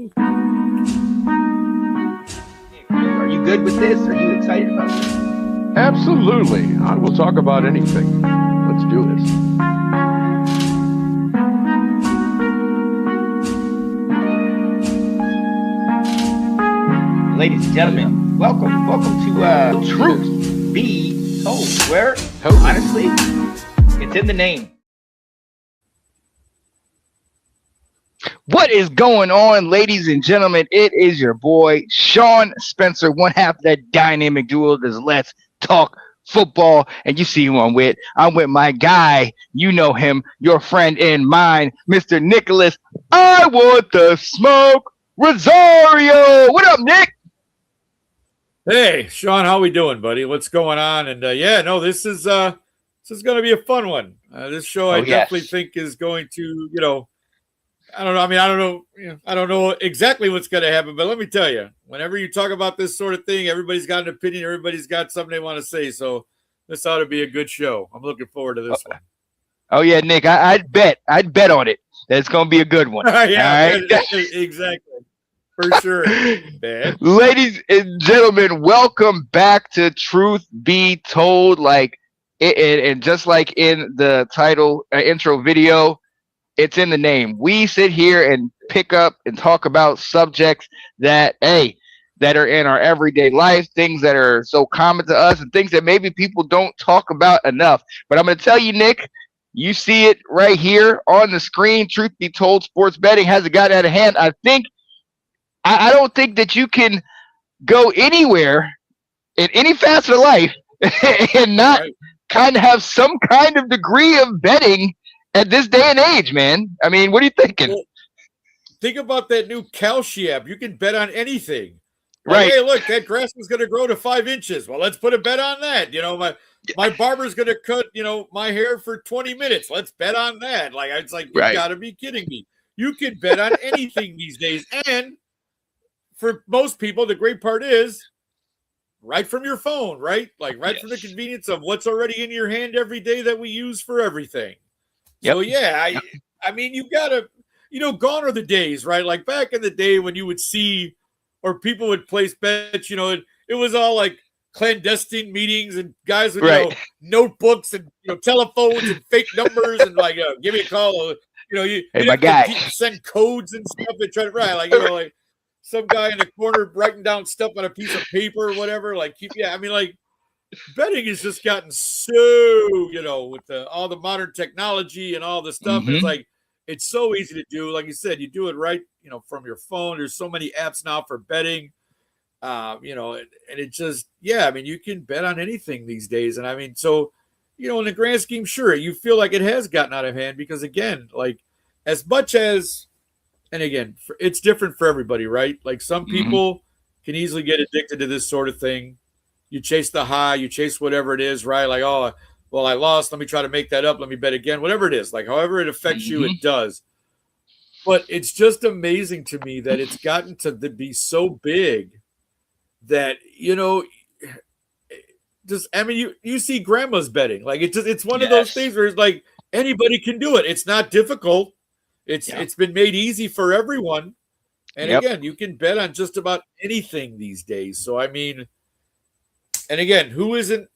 Are you good with this? Are you excited about this? Absolutely. I will talk about anything. Let's do this. Ladies and gentlemen, welcome to Truth Be Told, where, honestly, it's in the name. What is going on, ladies and gentlemen? It is your boy, Sean Spencer, one half of that dynamic duo that's Let's Talk Football. And you see who I'm with. I'm with my guy. You know him, your friend and mine, Mr. Nicholas. I want the smoke, Rosario. What up, Nick? Hey, Sean, how we doing, buddy? What's going on? And this is going to be a fun one. This show, I definitely think is going to, I don't know. I mean, I don't know exactly what's going to happen, but let me tell you, whenever you talk about this sort of thing, everybody's got an opinion. Everybody's got something they want to say. So this ought to be a good show. I'm looking forward to this one. Oh yeah, Nick, I'd bet on it. That it's going to be a good one. Yeah, right? Exactly. For sure. Man. Ladies and gentlemen, welcome back to Truth Be Told. And just like in the title intro video, it's in the name. We sit here and pick up and talk about subjects that are in our everyday life, things that are so common to us, and things that maybe people don't talk about enough. But I'm going to tell you, Nick, you see it right here on the screen. Truth Be Told, sports betting hasn't gotten out of hand. I don't think that you can go anywhere in any facet of life and not kind of have some kind of degree of betting at this day and age, man. I mean, what are you thinking? Well, think about that new Kalshi app. You can bet on anything. Right. Hey, look, that grass is going to grow to 5 inches. Well, let's put a bet on that. My barber's going to cut, my hair for 20 minutes. Let's bet on that. It's like, you got to be kidding me. You can bet on anything these days. And for most people, the great part is right from your phone, right? From the convenience of what's already in your hand every day that we use for everything. Yep. So, I mean, you got to, gone are the days, right? Like back in the day when you would see or people would place bets, it was all like clandestine meetings and guys with, notebooks and, telephones and fake numbers and give me a call. You my guy. Send codes and stuff and try to, some guy in the corner writing down stuff on a piece of paper or whatever. Betting has just gotten so, with all the modern technology and all the stuff. Mm-hmm. And it's so easy to do. Like you said, you do it right, from your phone. There's so many apps now for betting, and it just, you can bet on anything these days. And I mean, so, in the grand scheme, sure, you feel like it has gotten out of hand because again, as much as, and again, it's different for everybody, right? Like some people can easily get addicted to this sort of thing. You chase the high, you chase whatever it is, right? Like, oh, well, I lost. Let me try to make that up. Let me bet again. Whatever it is, however it affects you, it does. But it's just amazing to me that it's gotten to be so big that, you see grandmas betting. It's one of those things where it's like anybody can do it. It's not difficult. It's been made easy for everyone. And again, you can bet on just about anything these days. So, I mean, and again, who isn't,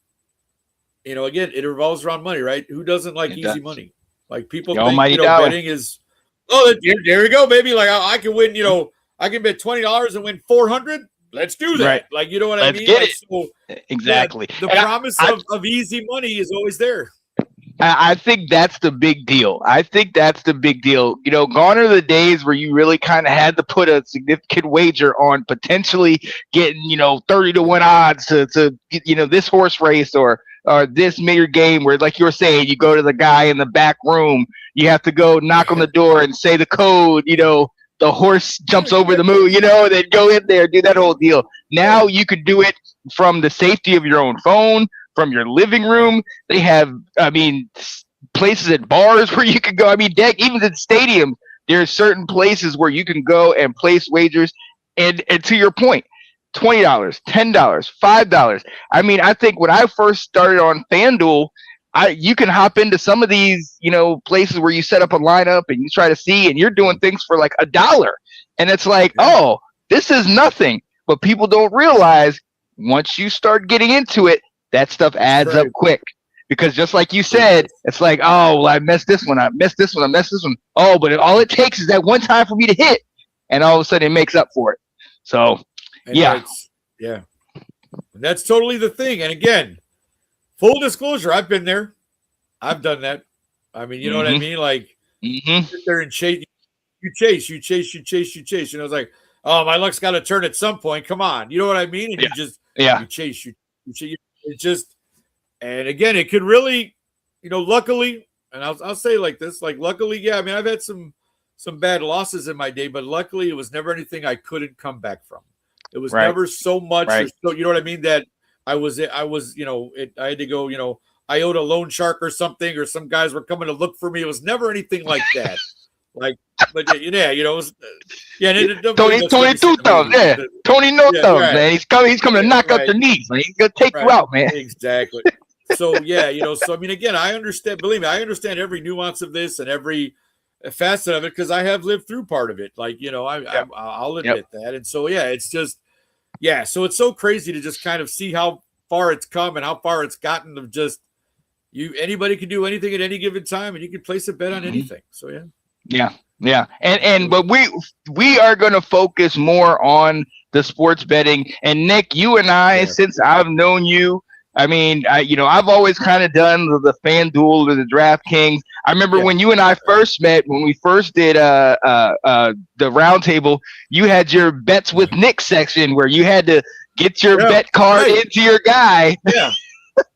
again, it revolves around money, right? Who doesn't like easy money? Like people think, betting is, there you go, baby. I can win, I can bet $20 and win 400. Let's do that. Right. You know what I mean? Get it. So, exactly. The promise of easy money is always there. I think that's the big deal. Gone are the days where you really kind of had to put a significant wager on potentially getting, 30 to 1 odds to this horse race or this major game where, like you were saying, you go to the guy in the back room, you have to go knock on the door and say the code, the horse jumps over the moon, then go in there, do that whole deal. Now you could do it from the safety of your own phone, from your living room. They have, places at bars where you can go. Even at stadiums, there are certain places where you can go and place wagers. And to your point, $20, $10, $5. I think when I first started on FanDuel, you can hop into some of these, places where you set up a lineup and you try to see, and you're doing things for like $1. And it's like, oh, this is nothing. But people don't realize once you start getting into it, that stuff adds up quick. Because just like you said, it's like, oh, well, I messed this one. I messed this one. I messed this one. Oh, but all it takes is that one time for me to hit. And all of a sudden it makes up for it. So, yeah. That's totally the thing. And again, full disclosure, I've been there. I've done that. I mean, you know what I mean? Like, sit there and chase. You chase. You know, it's like, oh, my luck's got to turn at some point. Come on. You know what I mean? And you just, you chase. It just, and again, it could really, you know, luckily, and I'll say like this, like, luckily, I mean, I've had some bad losses in my day, but luckily it was never anything I couldn't come back from. It was never so much, so, you know what I mean? That I was, you know, I had to go, you know, I owed a loan shark or something, or some guys were coming to look for me. It was never anything like that. Like, but yeah, you know, it was, Tony Tutos, Tony Notos, man. He's coming to knock out your knees, man. He's gonna take you out, man. Exactly. So yeah, you know, so I mean, again, I understand. Believe me, I understand every nuance of this and every facet of it because I have lived through part of it. Like, you know, I'll admit that. And so yeah, it's just so it's so crazy to just kind of see how far it's come and how far it's gotten of just anybody can do anything at any given time and you can place a bet on anything. So yeah. And but we are going to focus more on the sports betting. And Nick, you and I, since I've known you, I mean, I've always kind of done the FanDuel or the DraftKings. I remember when you and I first met, when we first did the roundtable, you had your bets with Nick section where you had to get your bet card into your guy. Yeah,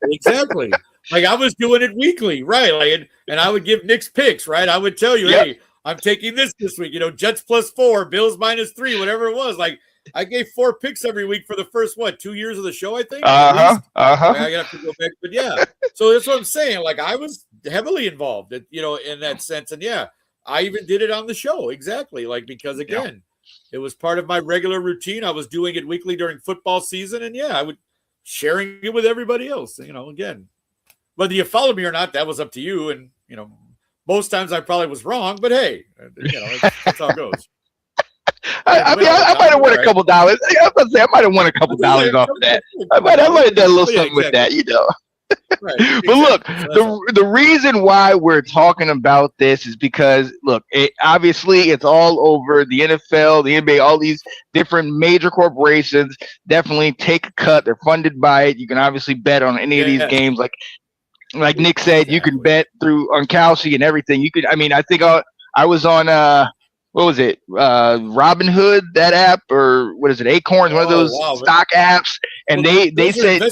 exactly. Like I was doing it weekly, right? Like, and I would give Nick's picks, right? I would tell you, hey, I'm taking this week. You know, Jets +4, Bills -3, whatever it was. Like I gave 4 picks every week for the first 2 years of the show, I think. I have to go back, but yeah. So that's what I'm saying. Like I was heavily involved, in that sense, and I even did it on the show exactly. Like because again, it was part of my regular routine. I was doing it weekly during football season, and I would sharing it with everybody else. You know, again, whether you followed me or not, that was up to you. And most times I probably was wrong, but hey, that's how it goes. I might have won a couple dollars. I might have won a couple dollars off of that. I might have done a little something with that, Right, exactly. But look, the reason why we're talking about this is because, look, obviously it's all over the NFL, the NBA, all these different major corporations definitely take a cut. They're funded by it. You can obviously bet on any of these games. Like Nick said, you can bet on Kalshi and everything. You could. I mean, I think I was on what was it? Robinhood, that app, or what is it? Acorns, one of those stock apps. And they said,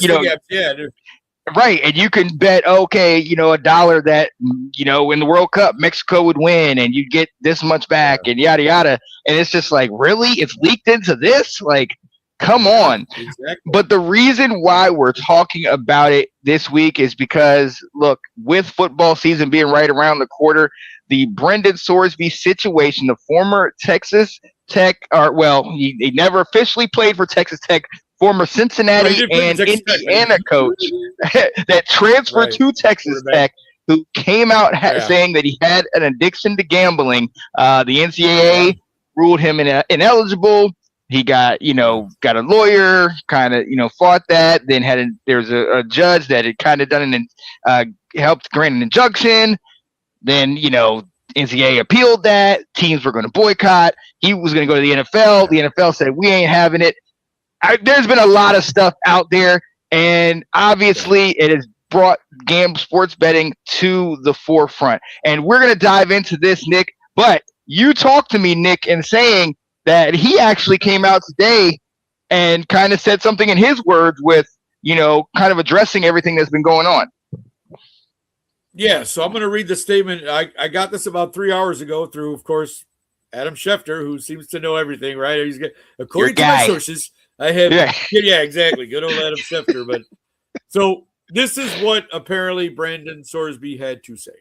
right. And you can bet, okay, $1 that, in the World Cup, Mexico would win and you get this much back and yada, yada. And it's just like, really? It's leaked into this? Like, come on. Exactly. But the reason why we're talking about it this week is because, look, with football season being right around the corner, the Brendan Sorsby situation, the former Texas Tech, he never officially played for Texas Tech, former Cincinnati and Indiana coach that transferred to Texas Tech, who came out saying that he had an addiction to gambling. The NCAA ruled him ineligible. He got a lawyer, kind of, fought that. Then there's a judge that had kind of done helped grant an injunction. Then, NCAA appealed that. Teams were going to boycott. He was going to go to the NFL. The NFL said, we ain't having it. There's been a lot of stuff out there, and obviously it has brought sports betting to the forefront. And we're going to dive into this, Nick. But you talked to me, Nick, in saying that he actually came out today and kind of said something in his words with, kind of addressing everything that's been going on. Yeah, so I'm going to read the statement. I got this about 3 hours ago through, of course, Adam Schefter, who seems to know everything, right? According to my sources, I have exactly. Good old Adam Schefter. But so this is what apparently Brendan Sorsby had to say.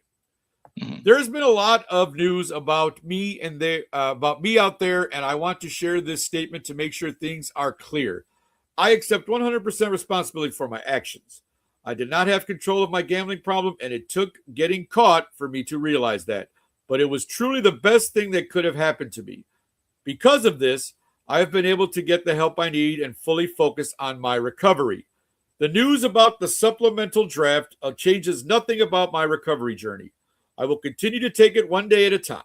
There's been a lot of news about me about me out there, and I want to share this statement to make sure things are clear. I accept 100% responsibility for my actions. I did not have control of my gambling problem, and it took getting caught for me to realize that. But it was truly the best thing that could have happened to me. Because of this, I have been able to get the help I need and fully focus on my recovery. The news about the supplemental draft changes nothing about my recovery journey. I will continue to take it one day at a time,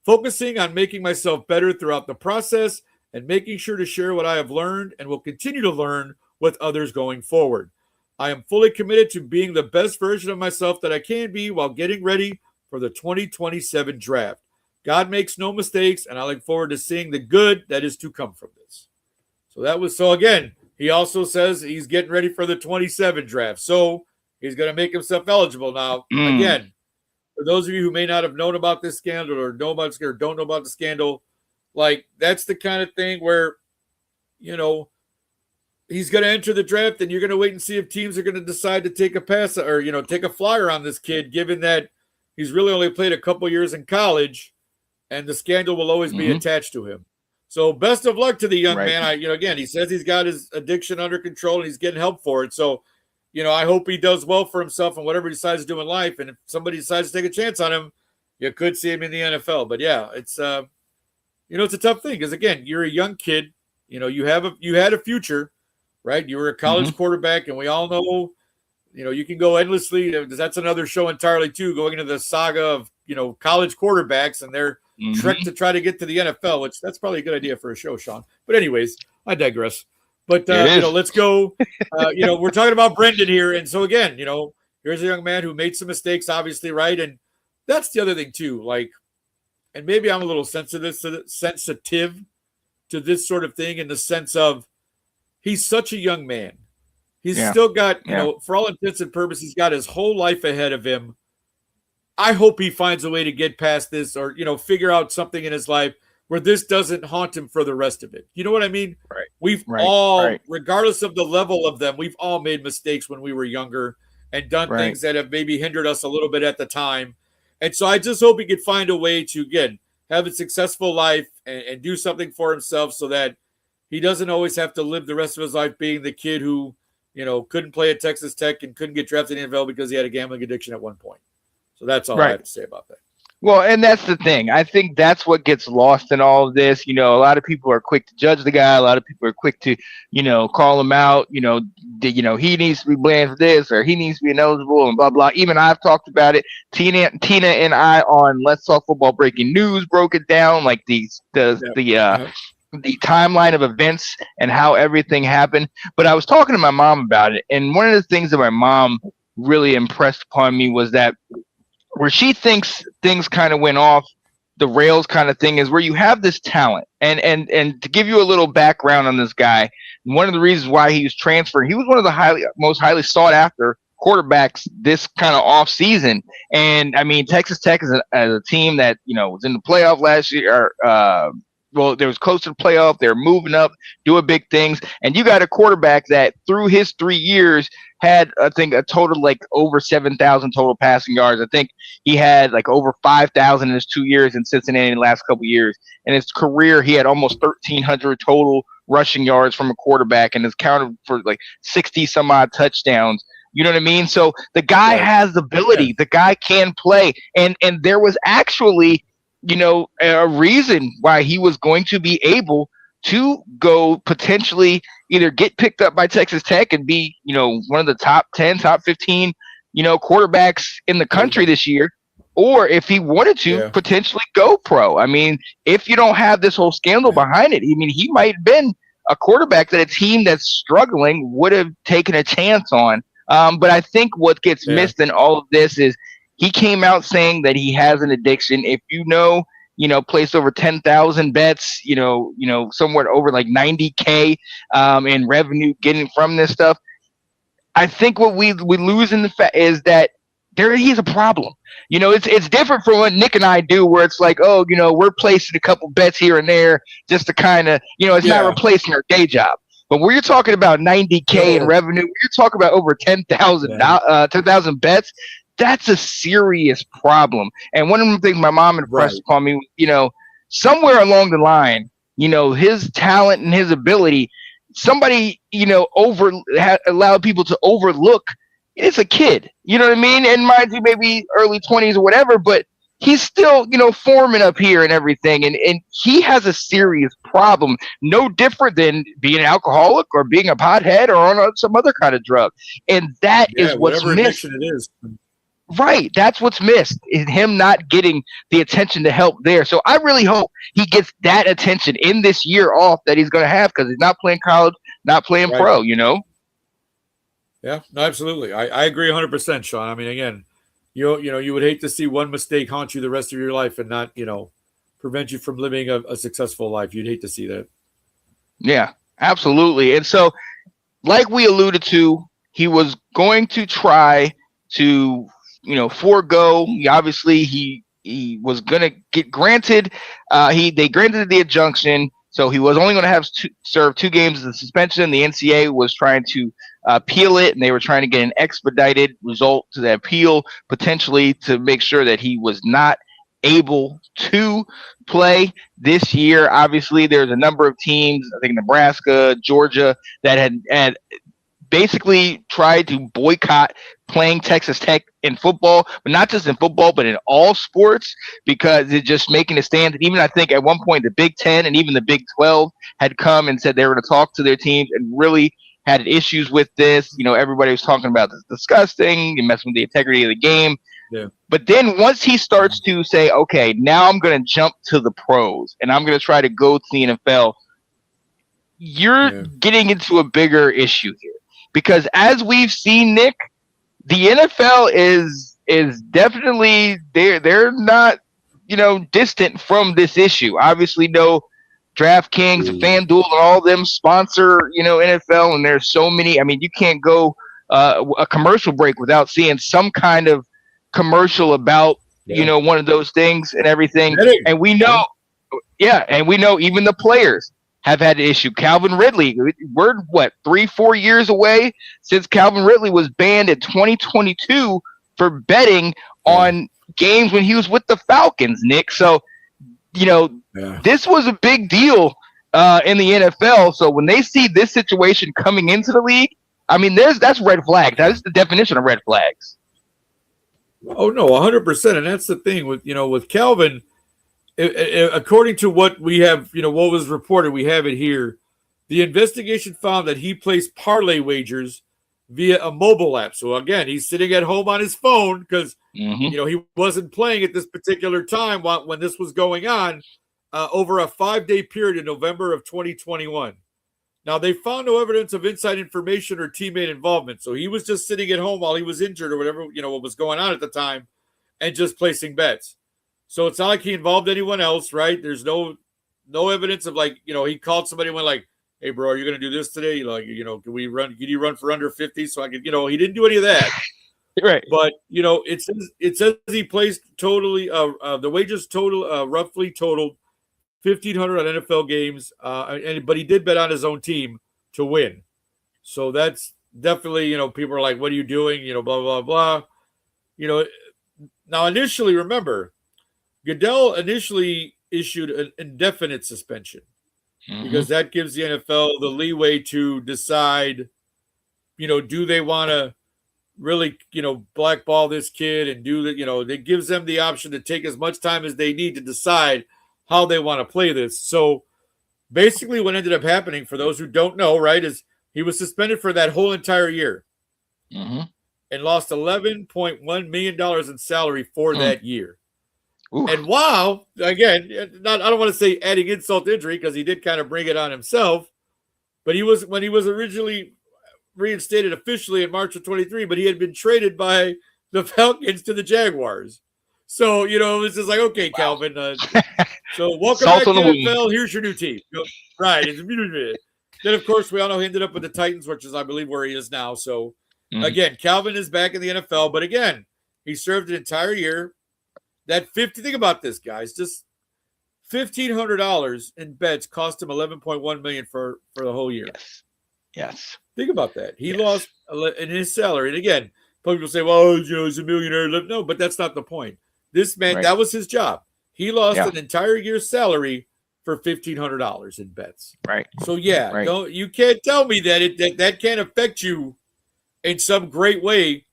focusing on making myself better throughout the process and making sure to share what I have learned and will continue to learn with others going forward. I am fully committed to being the best version of myself that I can be while getting ready for the 2027 draft. God makes no mistakes, and I look forward to seeing the good that is to come from this. So again, he also says he's getting ready for the 27 draft. So he's going to make himself eligible. Now, again, for those of you who may not have known about this scandal or don't know about the scandal, like that's the kind of thing where, he's going to enter the draft and you're going to wait and see if teams are going to decide to take a pass or, take a flyer on this kid, given that he's really only played a couple years in college and the scandal will always be attached to him. So best of luck to the young man. Again, he says he's got his addiction under control and he's getting help for it. So, I hope he does well for himself and whatever he decides to do in life. And if somebody decides to take a chance on him, you could see him in the NFL. But yeah, it's it's a tough thing because again, you're a young kid. You had a future, right? You were a college quarterback, and we all know, you can go endlessly. That's another show entirely too, going into the saga of college quarterbacks and their trek to try to get to the NFL, which that's probably a good idea for a show, Sean. But anyways, I digress. But let's go. We're talking about Brendan here, and so again, here's a young man who made some mistakes, obviously, right? And that's the other thing too. Like, and maybe I'm a little sensitive to this sort of thing in the sense of he's such a young man. He's still got, for all intents and purposes, he's got his whole life ahead of him. I hope he finds a way to get past this or, figure out something in his life where this doesn't haunt him for the rest of it. You know what I mean? Right. We've all, regardless of the level of them, we've all made mistakes when we were younger and done things that have maybe hindered us a little bit at the time. And so I just hope he could find a way to, again, have a successful life and do something for himself so that he doesn't always have to live the rest of his life being the kid who, couldn't play at Texas Tech and couldn't get drafted in the NFL because he had a gambling addiction at one point. So that's all I have to say about that. Well, and that's the thing. I think that's what gets lost in all of this. A lot of people are quick to judge the guy. A lot of people are quick to, call him out. He needs to be blamed for this or he needs to be ineligible and blah, blah. Even I've talked about it. Tina and I on Let's Talk Football Breaking News broke it down, like the timeline of events and how everything happened. But I was talking to my mom about it. And one of the things that my mom really impressed upon me was that where she thinks things kind of went off the rails kind of thing is where you have this talent. And to give you a little background on this guy, one of the reasons why he was transferred, he was one of the most highly sought after quarterbacks this kind of off season. And I mean, Texas Tech is a team that, was in the playoff last year, they was close to the playoff. They're moving up, doing big things. And you got a quarterback that through his 3 years had, I think, a total like over 7,000 total passing yards. I think he had like over 5,000 in his 2 years in Cincinnati in the last couple of years. In his career, he had almost 1,300 total rushing yards from a quarterback and is counted for like 60 some odd touchdowns. You know what I mean? So the guy has the ability. The guy can play. And there was actually, a reason why he was going to be able to go potentially either get picked up by Texas Tech and be, one of the top 10, top 15, quarterbacks in the country this year, or if he wanted to potentially go pro. I mean, if you don't have this whole scandal behind it, he might have been a quarterback that a team that's struggling would have taken a chance on. But I think what gets missed in all of this is he came out saying that he has an addiction. If placed over 10,000 bets, somewhere over like 90K in revenue getting from this stuff. I think what we lose in the fact is that he's a problem. It's different from what Nick and I do, where it's like, we're placing a couple bets here and there just to kind of, it's not replacing our day job. But when you're talking about 90K in revenue, you're talking about over 10,000 bets. That's a serious problem. And one of the things my mom impressed upon me, somewhere along the line, his talent and his ability, somebody, allowed people to overlook. It's a kid, you know what I mean? And mind you, maybe early 20s or whatever, but he's still, foreman up here and everything. And he has a serious problem, no different than being an alcoholic or being a pothead or on some other kind of drug. And that is what's whatever missed. addiction it is. Right. That's what's missed, is him not getting the attention to help there. So I really hope he gets that attention in this year off that he's going to have, because he's not playing college, not playing pro, Yeah, no, absolutely. I agree 100%, Sean. I mean, again, you would hate to see one mistake haunt you the rest of your life and not, prevent you from living a successful life. You'd hate to see that. Yeah, absolutely. And so, like we alluded to, he was going to try to, forego. Obviously, he was going to get granted. They granted the injunction, so he was only going to have serve 2 games of suspension. The NCAA was trying to appeal it, and they were trying to get an expedited result to the appeal, potentially to make sure that he was not able to play this year. Obviously, there's a number of teams, I think Nebraska, Georgia, that had basically tried to boycott playing Texas Tech in football, but not just in football, but in all sports, because it's just making a stand. And even I think at one point the Big Ten and even the Big 12 had come and said they were going to talk to their teams and really had issues with this. Everybody was talking about this disgusting, you messing with the integrity of the game. Yeah. But then once he starts to say, okay, now I'm going to jump to the pros and I'm going to try to go to the NFL, you're getting into a bigger issue here. Because as we've seen, Nick, the NFL is definitely they're not distant from this issue. Obviously, no, DraftKings, FanDuel, and all of them sponsor NFL, and there's so many. I mean, you can't go a commercial break without seeing some kind of commercial about one of those things and everything. And we know, and we know even the players have had an issue. Calvin Ridley, we're 3-4 years away since Calvin Ridley was banned in 2022 for betting on games when he was with the Falcons, Nick. So, this was a big deal in the NFL. So when they see this situation coming into the league, I mean, that's red flags. That's the definition of red flags. Oh no, 100%. And that's the thing with Calvin. According to what we have, what was reported, we have it here. The investigation found that he placed parlay wagers via a mobile app. So again, he's sitting at home on his phone because he wasn't playing at this particular time when this was going on over a 5-day period in November of 2021. Now they found no evidence of inside information or teammate involvement. So he was just sitting at home while he was injured or whatever, what was going on at the time, and just placing bets. So it's not like he involved anyone else, right? There's no evidence of he called somebody and went like, hey bro, are you going to do this today? Can you run for under 50? So I could, he didn't do any of that. Right. But, it says he placed totally, the wages roughly totaled $1,500 on NFL games. But he did bet on his own team to win. So that's definitely, people are like, what are you doing? Blah, blah, blah. Now initially, remember, Goodell initially issued an indefinite suspension because that gives the NFL the leeway to decide, do they want to really, blackball this kid and do that? It gives them the option to take as much time as they need to decide how they want to play this. So basically what ended up happening, for those who don't know, right, is he was suspended for that whole entire year and lost $11.1 million in salary for that year. Oof. And wow, again, I don't want to say adding insult to injury because he did kind of bring it on himself, but when he was originally reinstated officially in March of 23, but he had been traded by the Falcons to the Jaguars. So, it was just like, okay, Calvin. So welcome back to the NFL. Here's your new team. Right. Then, of course, we all know he ended up with the Titans, which is, I believe, where he is now. So, again, Calvin is back in the NFL. But, again, he served an entire year. Think about this, guys. Just $1,500 in bets cost him $11.1 million for the whole year. Yes. Think about that. He lost in his salary. And again, people say, well, he's a millionaire. No, but that's not the point. This man, that was his job. He lost an entire year's salary for $1,500 in bets. Right. So you can't tell me that that can't affect you in some great way.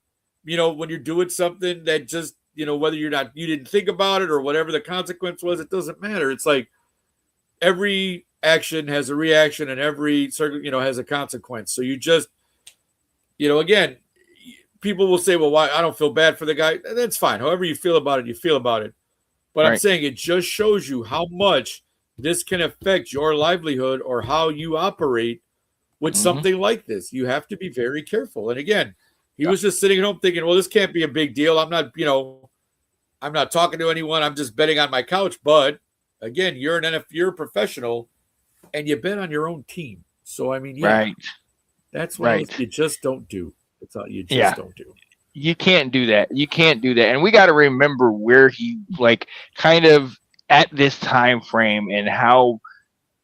When you're doing something that just whether you didn't think about it or whatever the consequence was, it doesn't matter. It's like every action has a reaction and every has a consequence. So you just, again, people will say, well, why? I don't feel bad for the guy. That's fine. However you feel about it, you feel about it. But I'm saying it just shows you how much this can affect your livelihood or how you operate with something like this. You have to be very careful. And again, he was just sitting at home thinking, well, this can't be a big deal. I'm not talking to anyone. I'm just betting on my couch. But again, you're a professional and you bet on your own team. So, I mean, that's what you just don't do. That's all you just don't do. You can't do that. You can't do that. And we got to remember where he kind of at this time frame and how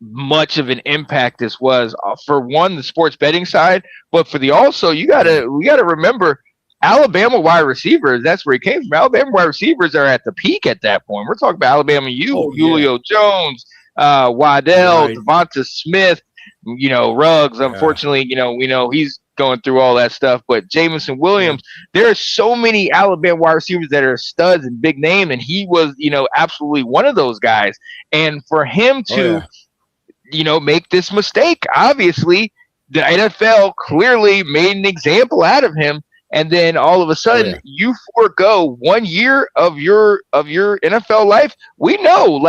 much of an impact this was for one, the sports betting side, but for we got to remember Alabama wide receivers. That's where he came from. Alabama wide receivers are at the peak at that point. We're talking about Alabama Julio Jones, Waddell, Devonta Smith, Ruggs. Unfortunately, we know he's going through all that stuff, but Jameson Williams, there are so many Alabama wide receivers that are studs and big name, and he was, absolutely one of those guys. And for him to, make this mistake, obviously the NFL clearly made an example out of him. And then all of a sudden you forego 1 year of your NFL life. We know,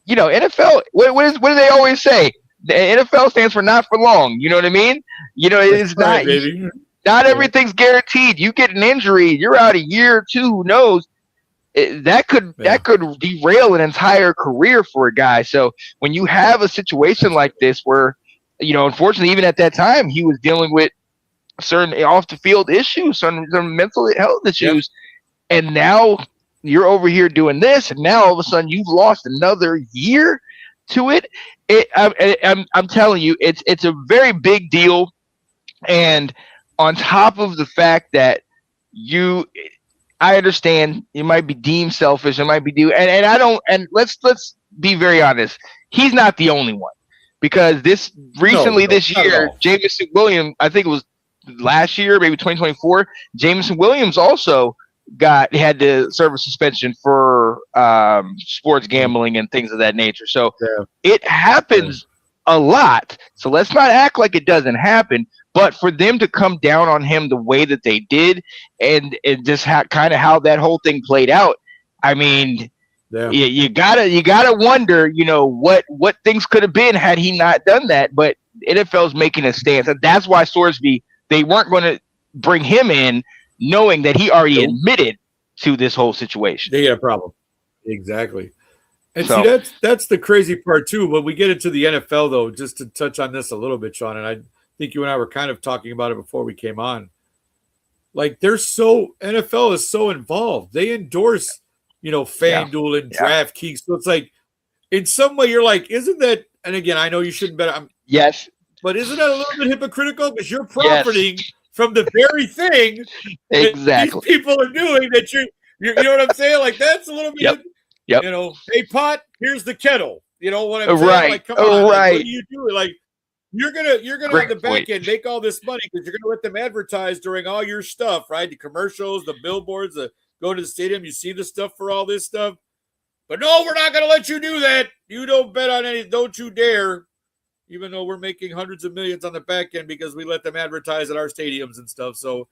NFL, what do they always say? The NFL stands for not for long. You know what I mean? It's not everything's guaranteed. You get an injury, you're out a year or two, who knows? That could derail an entire career for a guy. So when you have a situation like this where, unfortunately, even at that time, he was dealing with certain off the field issues, some mental health issues, and now you're over here doing this, and now all of a sudden you've lost another year to it. I'm telling you, it's a very big deal. And on top of the fact that I understand you might be deemed selfish, it might be and I don't, and let's be very honest, he's not the only one, because this year, Jameson Williams, I think it was last year, maybe 2024, Jameson Williams also had to serve a suspension for sports gambling and things of that nature. So it happens a lot. So let's not act like it doesn't happen. But for them to come down on him the way that they did, and just kind of how that whole thing played out, I mean, you gotta wonder, what things could have been had he not done that. But NFL's making a stance, and that's why Sorsby, they weren't going to bring him in, knowing that he already admitted to this whole situation. They had a problem, exactly. And see, that's the crazy part too. When we get into the NFL, though, just to touch on this a little bit, Sean, and I think you and I were kind of talking about it before we came on. NFL is so involved. They endorse, FanDuel and DraftKings. So it's like, in some way, you're like, isn't that? And again, I know you shouldn't bet. Yes, but isn't that a little bit hypocritical? Because you're profiting from the very thing that these people are doing. That you know what I'm saying? Like, that's a little bit. Yep. Hey, pot, here's the kettle. You know what I'm saying? Right. Like, come on, what are you doing? Like, you're gonna on the back end make all this money because you're gonna let them advertise during all your stuff, right? The commercials, the billboards, go to the stadium, you see the stuff for all this stuff. But no, we're not gonna let you do that. You don't bet on any, don't you dare. Even though we're making hundreds of millions on the back end because we let them advertise at our stadiums and stuff. So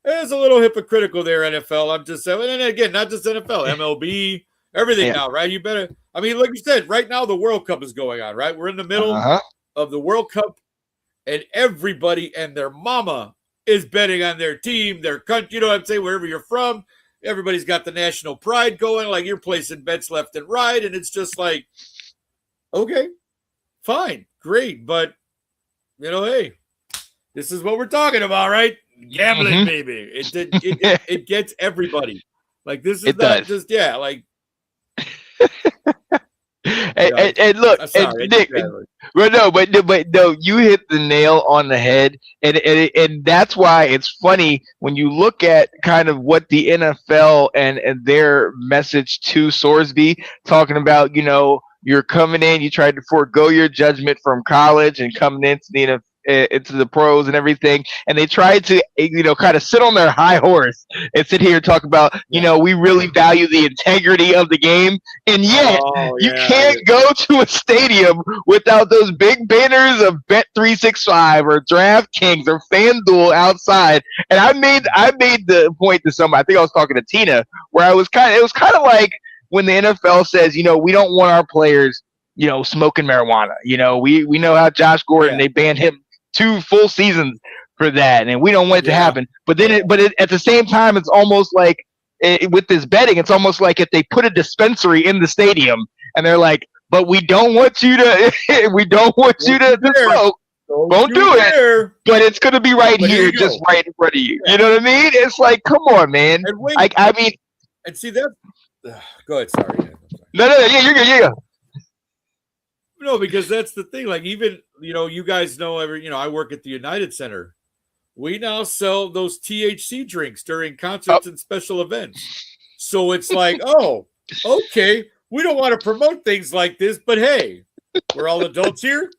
it's a little hypocritical there, NFL. I'm just saying, and again, not just NFL, MLB, everything now, right? You better, I mean, like you said, right now the World Cup is going on, right? We're in the middle of the World Cup, and everybody and their mama is betting on their team, their country, you know what I'm saying, wherever you're from. Everybody's got the national pride going, like you're placing bets left and right, and it's just like, okay, fine, great, but, hey, this is what we're talking about, right? Gambling, baby. It gets everybody. Like, this is not just, like, and look, Nick, but no, you hit the nail on the head, and that's why it's funny when you look at kind of what the NFL and their message to Sorsby, talking about, you're coming in, you tried to forego your judgment from college and coming into the into the pros and everything, and they tried to kind of sit on their high horse and sit here and talk about we really value the integrity of the game, and yet you can't go to a stadium without those big banners of Bet365 or DraftKings or FanDuel outside. And I made the point to somebody, I think I was talking to Tina, where it was kind of like when the NFL says, we don't want our players smoking marijuana. We know how Josh Gordon, they banned him 2 full seasons for that, and we don't want it to happen. But then, at the same time, it's almost like with this betting, it's almost like if they put a dispensary in the stadium and they're like, "But we don't want you to, to smoke. Won't do it. But it's going to be right here, just right in front of you." You know what I mean? It's like, come on, man. I mean, and see that. Go ahead. Sorry. No. Yeah, you're good. Yeah. No, because that's the thing. Like, even, you guys know, I work at the United Center. We now sell those THC drinks during concerts and special events. So it's like, oh, okay, we don't want to promote things like this, but hey, we're all adults here.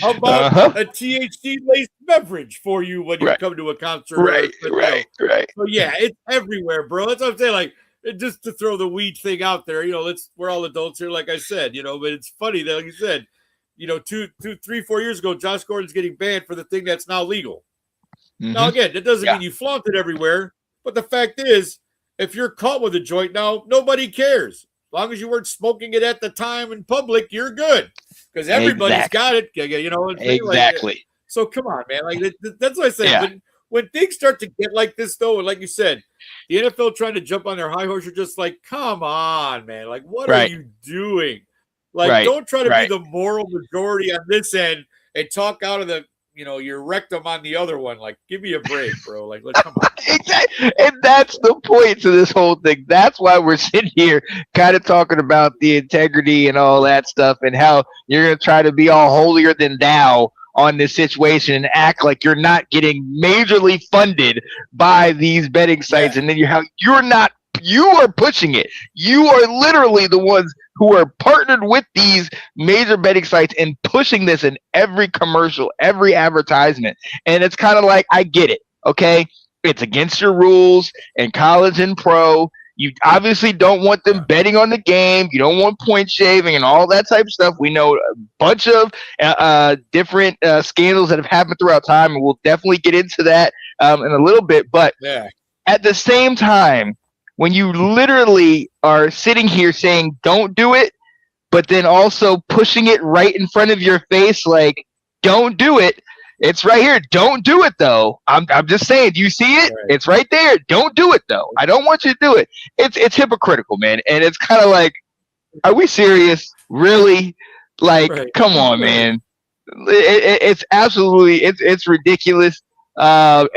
How about a THC-laced beverage for you when you come to a concert? Right. So yeah, it's everywhere, bro. That's what I'm saying. Like, just to throw the weed thing out there, we're all adults here, like I said, but it's funny that, like you said, 3, 4 years ago, Josh Gordon's getting banned for the thing that's now legal. Mm-hmm. Now, again, that doesn't mean you flaunt it everywhere, but the fact is, if you're caught with a joint now, nobody cares. As long as you weren't smoking it at the time in public, you're good, because everybody's got it. Exactly. Like, so come on, man. Like, that's what I say. Yeah. When things start to get like this, though, and like you said, the NFL trying to jump on their high horse, you're just like, come on, man. Like, what are you doing? Like, don't try to be the moral majority on this end and talk out of the, your rectum on the other one. Like, give me a break, bro. Like, come on. Exactly. And that's the point to this whole thing. That's why we're sitting here kind of talking about the integrity and all that stuff, and how you're going to try to be all holier than thou on this situation and act like you're not getting majorly funded by these betting sites, and then you are pushing it. You are literally the ones who are partnered with these major betting sites and pushing this in every commercial, every advertisement. And it's kind of like, I get it, okay? It's against your rules in college and pro. You obviously don't want them betting on the game. You don't want point shaving and all that type of stuff. We know a bunch of different scandals that have happened throughout time, and we'll definitely get into that in a little bit. But at the same time, when you literally are sitting here saying don't do it, but then also pushing it right in front of your face, like, don't do it. It's right here. Don't do it, though. I'm just saying. Do you see it? Right. It's right there. Don't do it, though. I don't want you to do it. It's hypocritical, man. And it's kind of like, are we serious? Really? Like, come on, man. It's absolutely it's ridiculous. But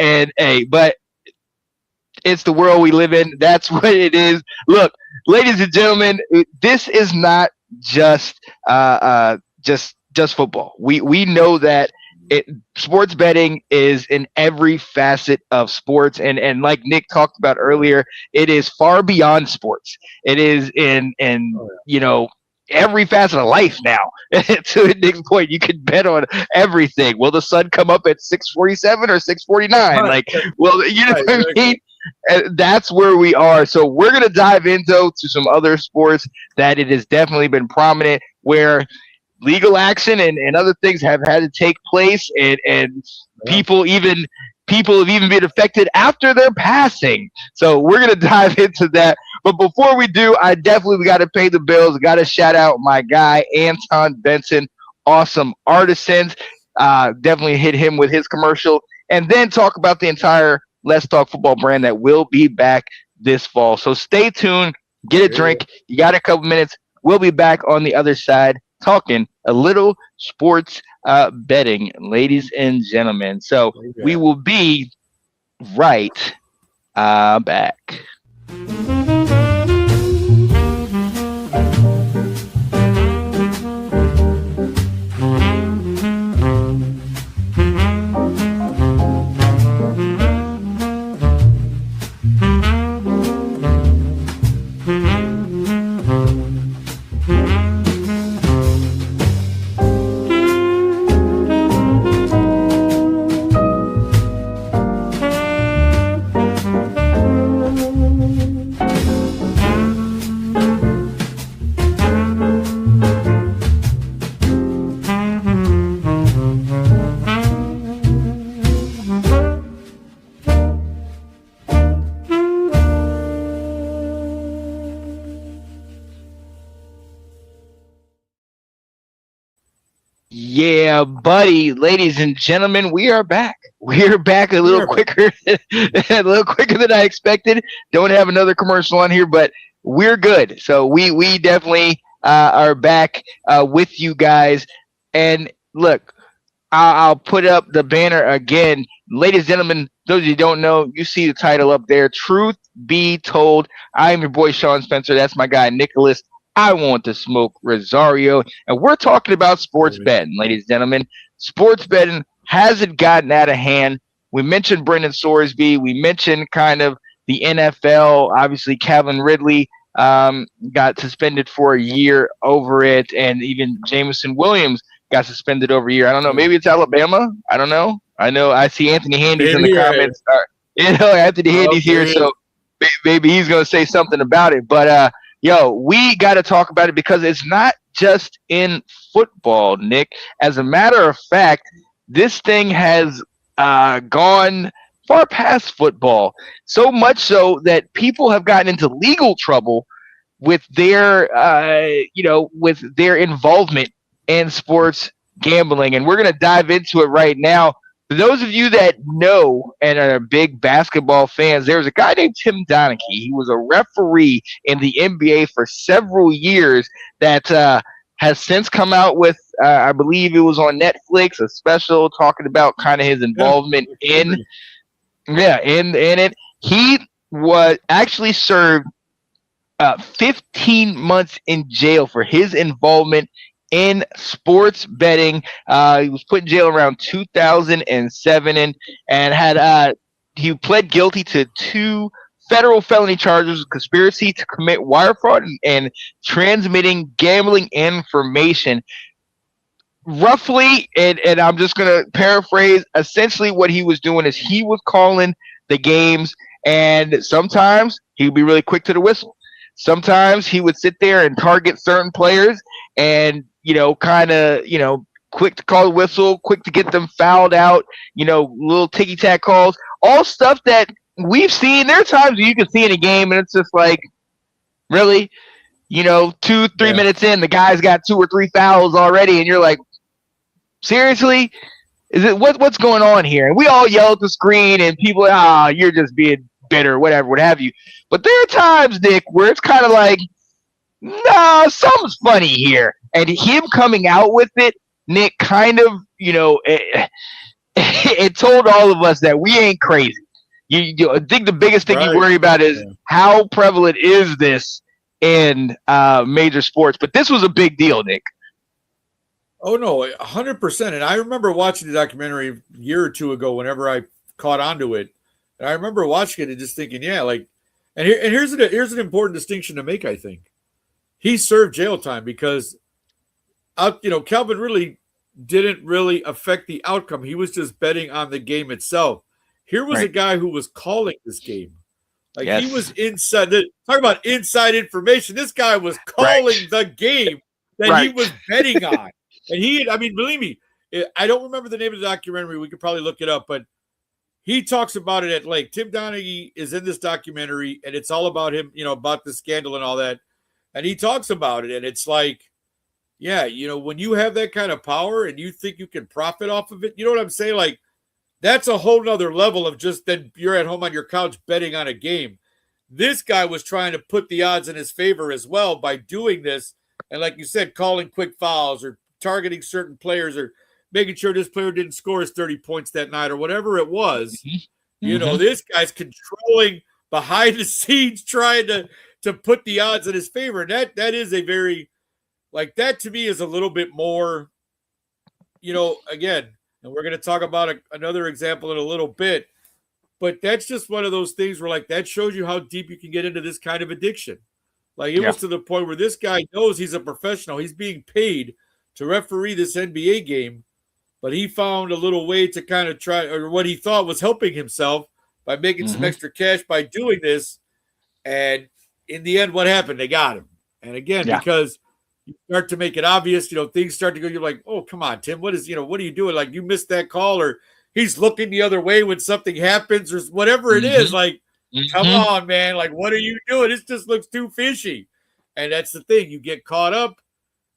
it's the world we live in. That's what it is. Look, ladies and gentlemen, this is not just football. We know that. Sports betting is in every facet of sports, and like Nick talked about earlier, it is far beyond sports. It is in every facet of life now. To Nick's point, you can bet on everything. Will the sun come up at 6:47 or 6:49? Like, well, you know what I mean? That's where we are. So we're gonna dive into some other sports that it has definitely been prominent where legal action and other things have had to take place, and people have even been affected after their passing. So we're going to dive into that. But before we do, we got to pay the bills. Got to shout out my guy, Anton Benson, Awesome Artisans. Definitely hit him with his commercial, and then talk about the entire Let's Talk Football brand that will be back this fall. So stay tuned, get a drink. You got a couple minutes. We'll be back on the other side talking a little sports betting, ladies and gentlemen. So we will be right back. Yeah, buddy, ladies and gentlemen, we are back. We're back a little quicker, a little quicker than I expected. Don't have another commercial on here, but we're good. So we definitely are back with you guys. And look, I'll put up the banner again, ladies and gentlemen. Those of you who don't know, you see the title up there. Truth be told, I'm your boy Sean Spencer. That's my guy Nicholas. I want to smoke Rosario, and we're talking about sports betting, ladies and gentlemen. Sports betting hasn't gotten out of hand. We mentioned Brendan Sorsby. We mentioned kind of the NFL. Obviously, Calvin Ridley got suspended for a year over it, and even Jameson Williams got suspended over a year. I don't know. Maybe it's Alabama. I don't know. I see Anthony Handy's in the comments. Anthony Handy's here, so maybe he's going to say something about it. But, yo, we got to talk about it because it's not just in football, Nick. As a matter of fact, this thing has gone far past football, so much so that people have gotten into legal trouble with their, with their involvement in sports gambling. And we're going to dive into it right now. For those of you that know and are big basketball fans, there was a guy named Tim Donaghy. He was a referee in the NBA for several years that has since come out with, I believe it was on Netflix, a special talking about kind of his involvement in it. He was actually served 15 months in jail for his involvement in sports betting. He was put in jail around 2007 and had he pled guilty to 2 federal felony charges of conspiracy to commit wire fraud and transmitting gambling information. Roughly, and I'm just going to paraphrase, essentially what he was doing is he was calling the games, and sometimes he would be really quick to the whistle. Sometimes he would sit there and target certain players and, kind of, quick to call the whistle, quick to get them fouled out, little ticky-tack calls, all stuff that we've seen. There are times you can see in a game and it's just like, really? 2-3 minutes in, the guy's got 2 or 3 fouls already, and you're like, seriously? Is it what's going on here? And we all yell at the screen and people, you're just being bitter, whatever, what have you. But there are times, Nick, where it's kind of like, nah, something's funny here. And him coming out with it, Nick, kind of, it told all of us that we ain't crazy. I think the biggest thing you worry about is how prevalent is this in major sports. But this was a big deal, Nick. Oh, no, 100%. And I remember watching the documentary a year or 2 ago whenever I caught onto it. And I remember watching it and just thinking, and here's an important distinction to make, I think. He served jail time because, Calvin really didn't really affect the outcome. He was just betting on the game itself. Here was a guy who was calling this game. He was inside. Talk about inside information. This guy was calling the game that he was betting on. And believe me, I don't remember the name of the documentary. We could probably look it up, but he talks about it at length. Tim Donaghy is in this documentary, and it's all about him, about the scandal and all that. And he talks about it, and it's like, when you have that kind of power and you think you can profit off of it, you know what I'm saying? Like, that's a whole nother level of just then you're at home on your couch betting on a game. This guy was trying to put the odds in his favor as well by doing this. And like you said, calling quick fouls or targeting certain players or making sure this player didn't score his 30 points that night or whatever it was. This guy's controlling behind the scenes, trying to put the odds in his favor. And that is a very, that to me is a little bit more, again, and we're going to talk about another example in a little bit, but that's just one of those things where that shows you how deep you can get into this kind of addiction. It was to the point where this guy knows he's a professional. He's being paid to referee this NBA game, but he found a little way to kind of try, or what he thought was helping himself by making some extra cash by doing this. And in the end, what happened? They got him. And again, because you start to make it obvious, things start to go, you're like, oh, come on, Tim, what are you doing? You missed that call, or he's looking the other way when something happens or whatever it is. Come on, man. What are you doing? This just looks too fishy. And that's the thing. You get caught up,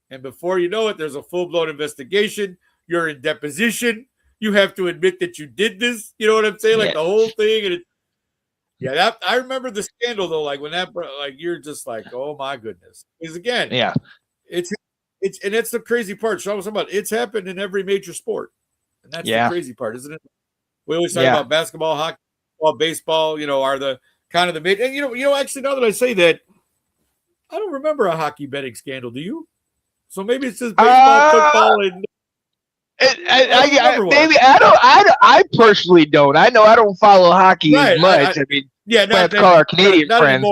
and before you know it, there's a full-blown investigation. You're in deposition. You have to admit that you did this. You know what I'm saying? Like the whole thing. And that I remember the scandal though. Like when that, like you're just like, oh my goodness. Because again, it's and that's the crazy part. Sean was talking about it's happened in every major sport, and that's the crazy part, isn't it? We always talk about basketball, hockey, baseball. Are the kind of the mid. And actually, now that I say that, I don't remember a hockey betting scandal. Do you? So maybe it's just baseball, football, and. I personally don't. I know I don't follow hockey as much. I mean, let's call our Canadian friends,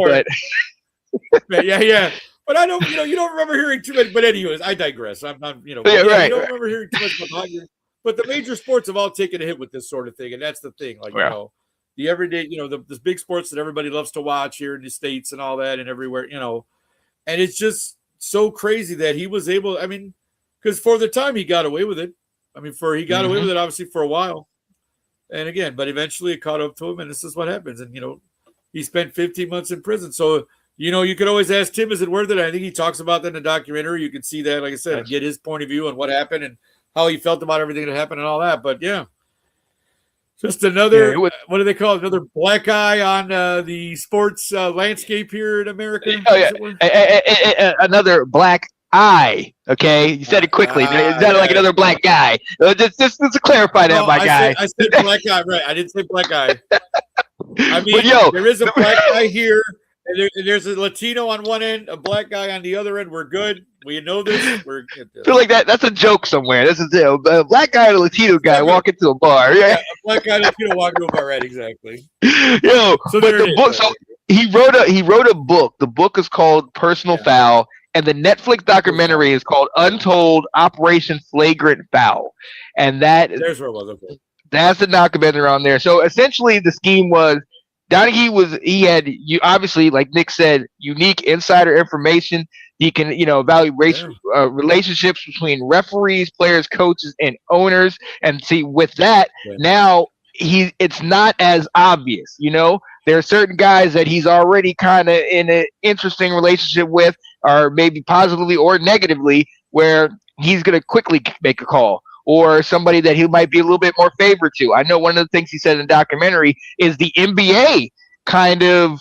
but yeah. But I don't. You don't remember hearing too much. But anyways, I digress. I'm not. You don't remember hearing too much about hockey. But the major sports have all taken a hit with this sort of thing, and that's the thing. Like the everyday, the big sports that everybody loves to watch here in the States and all that, and everywhere, and it's just so crazy that he was able. I mean, because for the time he got away with it. I mean, he got away with it obviously for a while, and again, but eventually it caught up to him, and this is what happens. And he spent 15 months in prison. So you could always ask Tim, is it worth it? I think he talks about that in the documentary. You can see that, like I said, and get his point of view on what happened and how he felt about everything that happened and all that. But just another what do they call it? Another black eye on the sports landscape here in America. Another black eye. Okay, you said it quickly. Is that like another black guy? Just to clarify that, my guy. I said black guy, right? I didn't say black guy. I mean, there is a black guy here, and there's a Latino on one end, a black guy on the other end. We're good. We know this. I feel like that's a joke somewhere. This is a black guy and a Latino guy walk into a bar. Yeah, a black guy and a Latino walk into a bar, right? Exactly. So but the book. So he wrote a book. The book is called Personal Foul. And the Netflix documentary is called Untold Operation Flagrant Foul. And there's where it was. Okay. That's the documentary on there. So essentially the scheme was Donaghy had obviously, like Nick said, unique insider information. He can, evaluate relationships between referees, players, coaches, and owners. And see, with that, now it's not as obvious, There are certain guys that he's already kind of in an interesting relationship with, or maybe positively or negatively, where he's going to quickly make a call, or somebody that he might be a little bit more favored to. I know one of the things he said in the documentary is the NBA kind of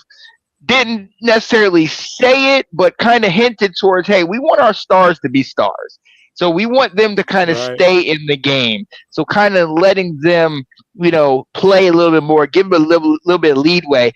didn't necessarily say it, but kind of hinted towards, hey, we want our stars to be stars. So we want them to kind of stay in the game. So kind of letting them, play a little bit more, give them a little bit of leadway.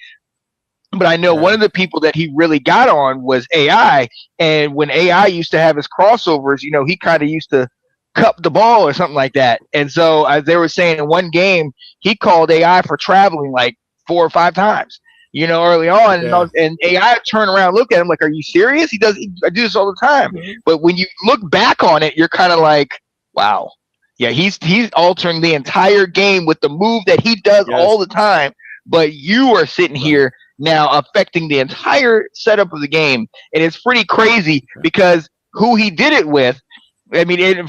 But I know one of the people that he really got on was AI. And when AI used to have his crossovers, he kind of used to cup the ball or something like that. And so as they were saying in one game, he called AI for traveling like 4 or 5 times, early on. And AI turned around and looked at him like, are you serious? I do this all the time. But when you look back on it, you're kind of like, wow. Yeah, he's altering the entire game with the move that he does all the time. But you are sitting here now affecting the entire setup of the game. And it's pretty crazy because who he did it with, I mean,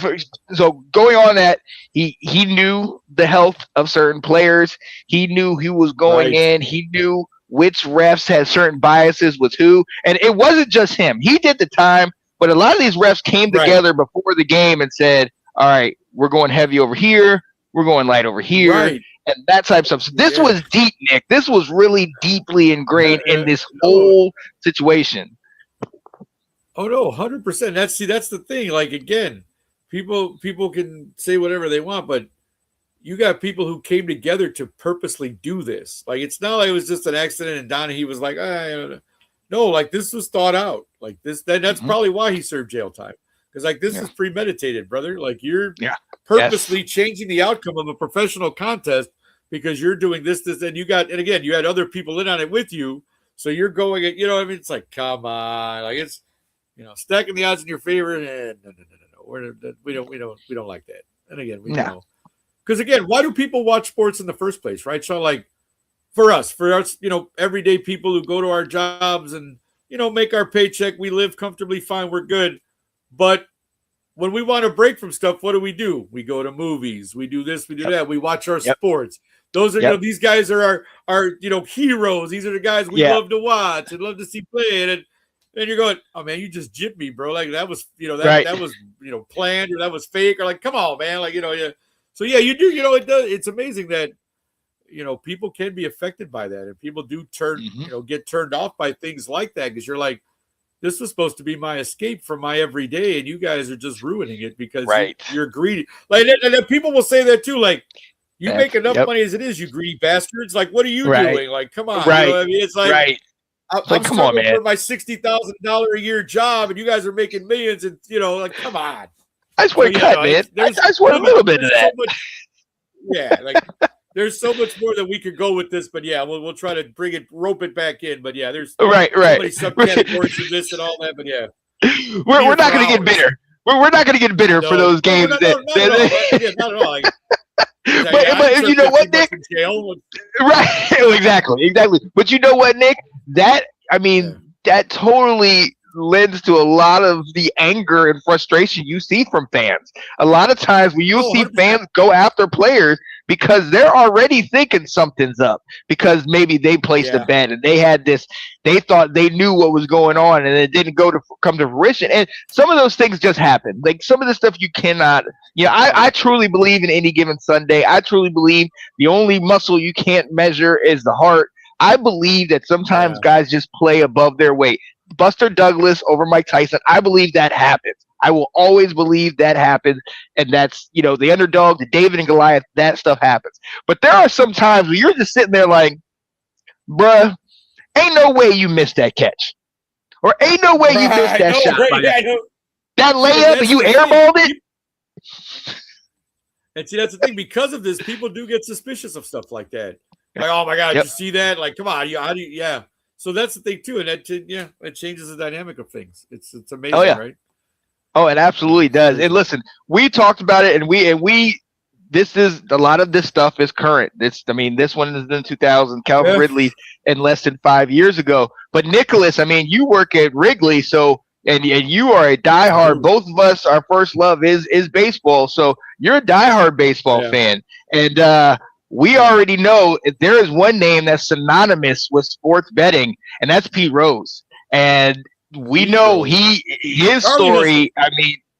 so going on that, he knew the health of certain players. He knew who was going in. He knew which refs had certain biases with who. And it wasn't just him. He did the time, but a lot of these refs came together before the game and said, all right, we're going heavy over here. We're going light over here. And that type of stuff. So this was deep, Nick. This was really deeply ingrained in this whole situation. Oh no, 100%. That's the thing. Like again, people can say whatever they want, but you got people who came together to purposely do this. Like it's not like it was just an accident and Donaghy was like, no, like this was thought out. Like this, that's probably why he served jail time. Because like this is premeditated, brother. Like you're purposely changing the outcome of a professional contest because you're doing this, and again, you had other people in on it with you. So you're going, what I mean? It's like, come on, like it's, stacking the odds in your favor. No. We don't like that. And again, we know. Because again, why do people watch sports in the first place, right? So like for us, everyday people who go to our jobs and, make our paycheck, we live comfortably fine, we're good. But when we want to break from stuff, what do? We go to movies. We do this, we do that. We watch our sports. Those are, these guys are our heroes. These are the guys we love to watch and love to see play. And And you're going, oh man, you just gypped me, bro. Like that was, Right. that was, planned, or that was fake, or like, come on, man. Like, yeah. So yeah, you do, it does. It's amazing that, people can be affected by that, and people do get turned off by things like that, because you're like, this was supposed to be my escape from my everyday, and you guys are just ruining it because you're greedy. Like, and then people will say that too. Like, you make enough money as it is, you greedy bastards. Like, what are you doing? Like, come on. Right. You know what I mean? It's like, I'm come on, man. For my $60,000 a year job, and you guys are making millions, and like, come on. I just want to cut, man. I just want a little bit of that. Like there's so much more that we could go with this, but yeah, we'll try to rope it back in. But yeah, there's right. so many subcategories of this and all that. But yeah, we're not going to get bitter. We're not going to get bitter for those games. Not at all. Like, but you know what, Nick? Right, exactly. But you know what, Nick? That totally lends to a lot of the anger and frustration you see from fans. A lot of times when you see 100%. Fans go after players because they're already thinking something's up, because maybe they placed a bet and they had this, they thought they knew what was going on, and it didn't come to fruition. And some of those things just happen. Like, some of the stuff you cannot, I truly believe in any given Sunday. I truly believe the only muscle you can't measure is the heart. I believe that sometimes guys just play above their weight. Buster Douglas over Mike Tyson, I believe that happens. I will always believe that happens, and that's, the underdog, the David and Goliath, that stuff happens. But there are some times where you're just sitting there like, bruh, ain't no way you missed that catch. Or ain't no way you missed that shot. That layup, and you airballed it. And see, that's the thing. Because of this, people do get suspicious of stuff like that. Like, oh my God, did you see that? Like, come on, how do you, So that's the thing too, and that it changes the dynamic of things. It's amazing, right? Oh, it absolutely does. And listen, we talked about it, and we this is a lot of this stuff is current. This one is in 2000. Calvin Ridley in less than 5 years ago. But Nicholas, you work at Wrigley, so and you are a diehard. Both of us, our first love is baseball. So you're a diehard baseball fan, and we already know there is one name that's synonymous with sports betting, and that's Pete Rose. And we know his story.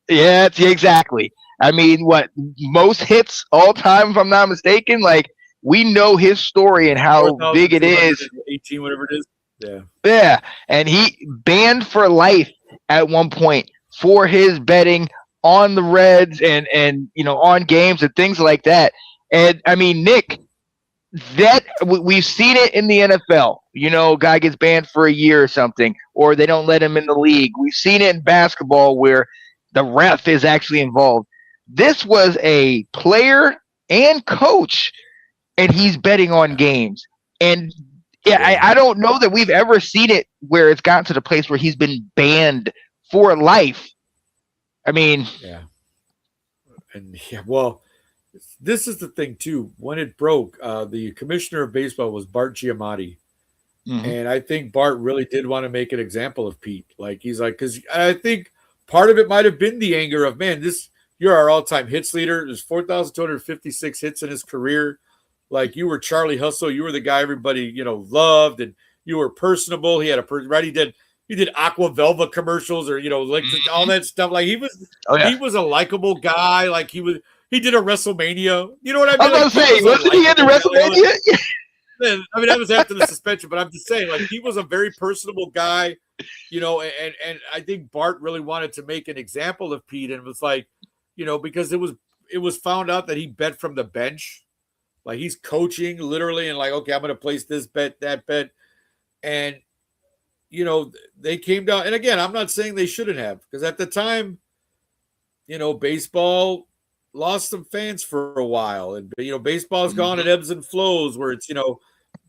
Exactly. What, most hits all time, if I'm not mistaken? Like, we know his story and how big it is. 18, whatever it is. Yeah. Yeah. And he banned for life at one point for his betting on the Reds and on games and things like that. And Nick, that we've seen it in the NFL. A guy gets banned for a year or something, or they don't let him in the league. We've seen it in basketball where the ref is actually involved. This was a player and coach, and he's betting on games. And I don't know that we've ever seen it where it's gotten to the place where he's been banned for life. Well, this is the thing too. When it broke, the commissioner of baseball was Bart Giamatti. Mm-hmm. And I think Bart really did want to make an example of Pete. Like, he's like, because I think part of it might have been the anger of, man, you're our all-time hits leader. There's 4,256 hits in his career. Like, you were Charlie Hustle. You were the guy everybody, loved, and you were personable. He had he did Aqua Velva commercials, or, like all that stuff. Like, he was a likable guy. Like, he did a WrestleMania. You know what I mean? I was going to say, wasn't he in the WrestleMania? That was after the suspension, but I'm just saying, like, he was a very personable guy, and I think Bart really wanted to make an example of Pete, and it was like, because it was found out that he bet from the bench. Like, he's coaching literally, and like, okay, I'm going to place this bet, that bet. And, they came down. And again, I'm not saying they shouldn't have, because at the time, baseball lost some fans for a while. And, baseball's gone in ebbs and flows where it's,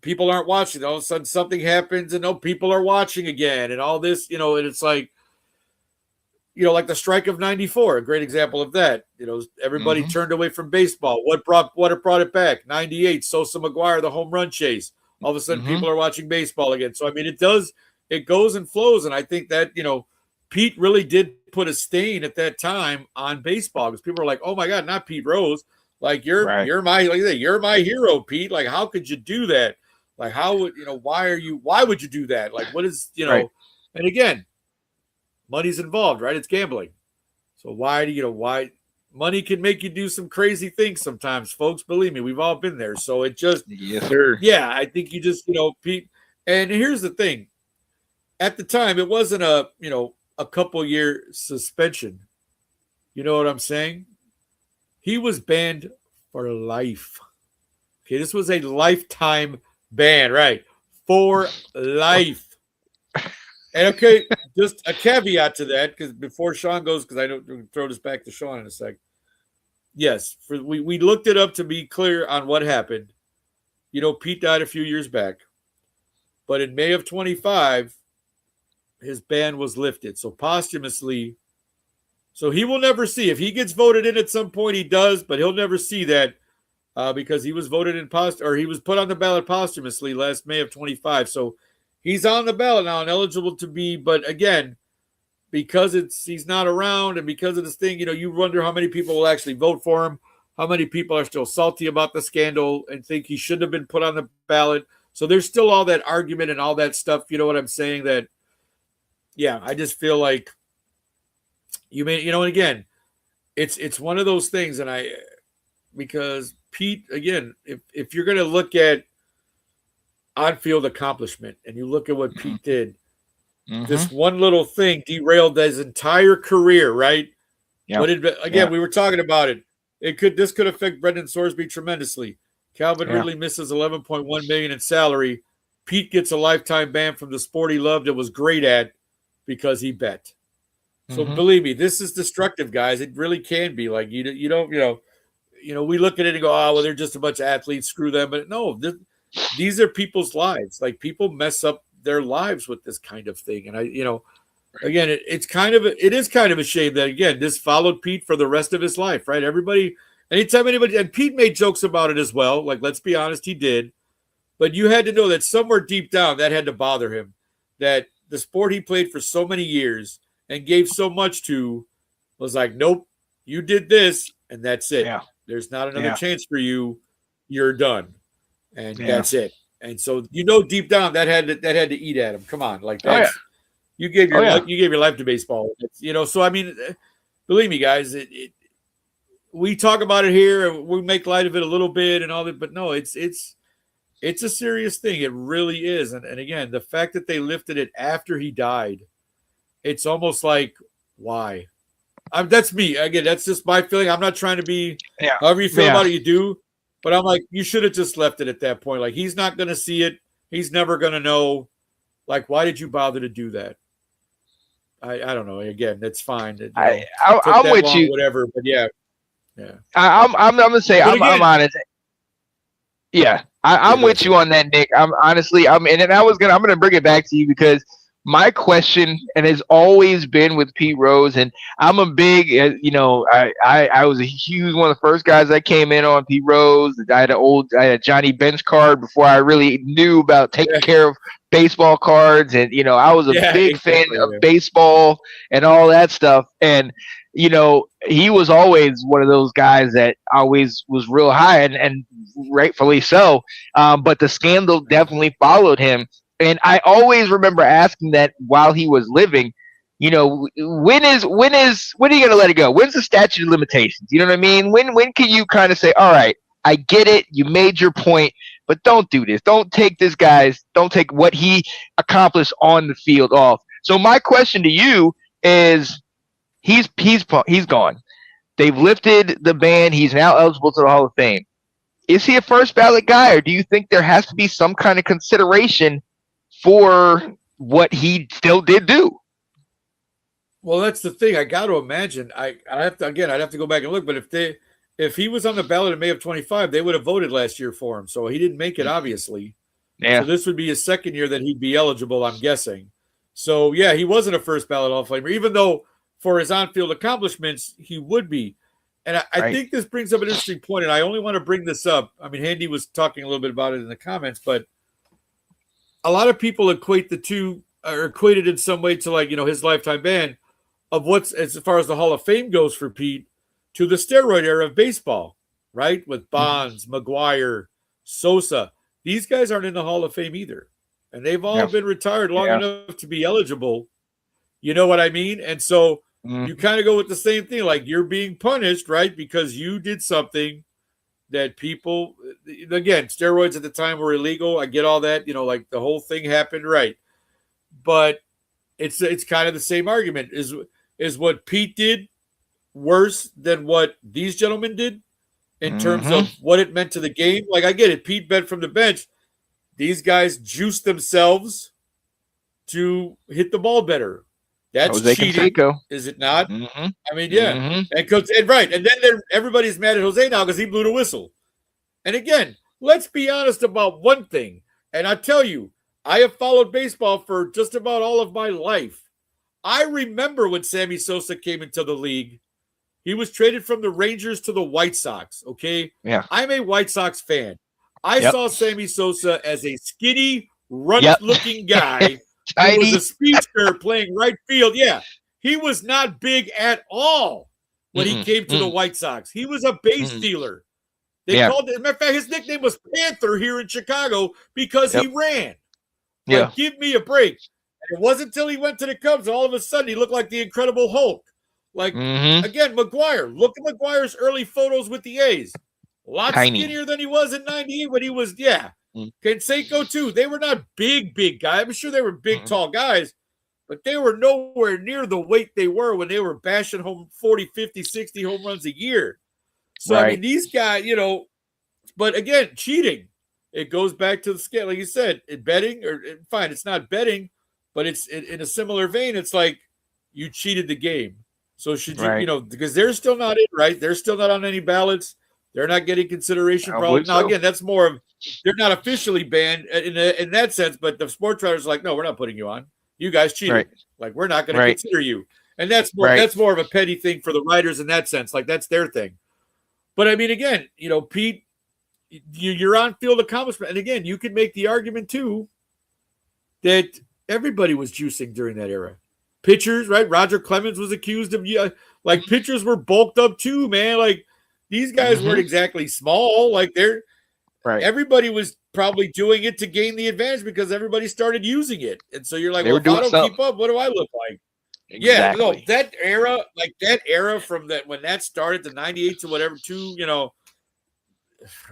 people aren't watching. All of a sudden something happens and people are watching again and all this, and it's like, like the strike of 94, a great example of that. Everybody turned away from baseball. What brought it back? 98, Sosa McGuire, the home run chase. All of a sudden people are watching baseball again. So, it goes and flows. And I think that, Pete really did put a stain at that time on baseball, because people are like, oh my God, not Pete Rose. Like, you're my hero, Pete. Like, how could you do that? Like, how would, why would you do that? Like, what is, and again, money's involved, right? It's gambling. So why money can make you do some crazy things sometimes, folks. Believe me, we've all been there. So it just, Yes, sir. yeah, I think you just, Pete. And here's the thing: at the time, it wasn't a couple year suspension. You know what I'm saying? He was banned for life. Okay, this was a lifetime ban, right? For life. And okay, just a caveat to that, because before Sean goes, because I don't throw this back to Sean in a sec. Yes, we looked it up to be clear on what happened. Pete died a few years back, but in May of 25, his ban was lifted. So posthumously, so he will never see if he gets voted in at some point. He does, but he'll never see that because he was voted in he was put on the ballot posthumously last May of 25. So he's on the ballot now and eligible to be, but again, because he's not around and because of this thing, you wonder how many people will actually vote for him, how many people are still salty about the scandal and think he shouldn't have been put on the ballot. So there's still all that argument and all that stuff. You know what I'm saying? That, yeah, I just feel like and again, it's one of those things, and because Pete, again, if you're going to look at on-field accomplishment and you look at what Pete did, this one little thing derailed his entire career, right? Yeah. We were talking about it. This could affect Brendan Sorsby tremendously. Calvin Ridley misses $11.1 million in salary. Pete gets a lifetime ban from the sport he loved and was great at because he bet. So believe me, this is destructive, guys. It really can be. Like you don't, we look at it and go, oh, well, they're just a bunch of athletes. Screw them. But no, these are people's lives. Like people mess up their lives with this kind of thing. And again, it is kind of a shame that, again, this followed Pete for the rest of his life, right? Anytime anybody, and Pete made jokes about it as well. Like, let's be honest, he did. But you had to know that somewhere deep down that had to bother him, that the sport he played for so many years and gave so much to was like, nope, you did this and that's it. Yeah. There's not another chance for you. You're done. And that's it. And so, deep down that had to eat at him. Come on. Like that's, you gave your life to baseball. So I mean, believe me, guys, we talk about it here and we make light of it a little bit and all that, but no, it's a serious thing. It really is. And again, the fact that they lifted it after he died, it's almost like, why? That's me. Again, that's just my feeling. I'm not trying to be however you feel about it, you do. But I'm like, you should have just left it at that point. Like, he's not going to see it. He's never going to know. Like, why did you bother to do that? I don't know. Again, that's fine. I'm with you. Whatever. But yeah. I'm going to say I'm honest. Yeah, I'm with you on that, Nick. I'm going to bring it back to you because my question, and has always been with Pete Rose, and I'm a big, I was a huge one of the first guys that came in on Pete Rose. I had a Johnny Bench card before I really knew about taking care of baseball cards, and I was a big fan of baseball and all that stuff. And he was always one of those guys that always was real high, and rightfully so. But the scandal definitely followed him. And I always remember asking that while he was living, when are you going to let it go? When's the statute of limitations? You know what I mean? When can you kind of say, all right, I get it. You made your point, but don't do this. Don't take what he accomplished on the field off. So my question to you is, he's gone. They've lifted the ban. He's now eligible to the Hall of Fame. Is he a first ballot guy, or do you think there has to be some kind of consideration for what he still did do? Well, that's the thing. I got to imagine. I'd have to go back and look. But if he was on the ballot in May of 25, they would have voted last year for him. So he didn't make it, obviously. Yeah. So this would be his second year that he'd be eligible, I'm guessing. So yeah, he wasn't a first ballot Hall of Famer, even though for his on-field accomplishments he would be. And I think this brings up an interesting point, and I only want to bring this up. I mean, Handy was talking a little bit about it in the comments, but a lot of people equate the two, or equated in some way to, like, his lifetime ban of what's, as far as the Hall of Fame goes for Pete, to the steroid era of baseball, right? With Bonds, McGwire, Sosa. These guys aren't in the Hall of Fame either. And they've all been retired long enough to be eligible. You know what I mean? And so Mm. you kind of go with the same thing. Like you're being punished, right? Because you did something that people, again, steroids at the time were illegal. I get all that. Like the whole thing happened, right? But it's kind of the same argument. Is what Pete did worse than what these gentlemen did in terms Mhm. of what it meant to the game? Like I get it. Pete bet from the bench. These guys juiced themselves to hit the ball better. That's Jose cheating, Canseco. is it not? Mhm. I mean, yeah. Mhm. And right. And then everybody's mad at Jose now because he blew the whistle. And again, let's be honest about one thing. And I tell you, I have followed baseball for just about all of my life. I remember when Sammy Sosa came into the league. He was traded from the Rangers to the White Sox, okay? Yeah. I'm a White Sox fan. I Yep. saw Sammy Sosa as a skinny, runt Yep. looking guy who Tiny. was a speedster playing right field. Yeah, he was not big at all when he came to the White Sox. He was a base stealer. They called it, as a matter of fact, his nickname was Panther here in Chicago because he ran. Yeah. Like, give me a break. And it wasn't until he went to the Cubs, all of a sudden he looked like the Incredible Hulk. Like, again, McGuire. Look at McGuire's early photos with the A's. A lot Tiny. skinnier than he was in 98 when he was, Canseco too. They were not big guys. I'm sure they were big, tall guys, but they were nowhere near the weight they were when they were bashing home 40, 50, 60 home runs a year. So, I mean, these guys, but again, cheating. It goes back to the scale. Like you said, betting, fine, it's not betting, but it's in a similar vein. It's like you cheated the game. So should you, because they're still not in, right? They're still not on any ballots. They're not getting consideration. Probably. Now, again, that's more of, they're not officially banned in that sense, but the sports writers are like, no, we're not putting you on. You guys cheated. Right. Like, we're not going to consider you. And that's more of a petty thing for the writers in that sense. Like, that's their thing. But I mean, again, Pete, your on-field accomplishment. And again, you could make the argument too that everybody was juicing during that era. Pitchers, right? Roger Clemens was accused of, like, pitchers were bulked up too, man. Like, these guys weren't exactly small. Like, everybody was probably doing it to gain the advantage because everybody started using it. And so you're like, well, if I don't keep up, what do I look like? Exactly. Yeah, no, that era from that when that started, the 98 to whatever,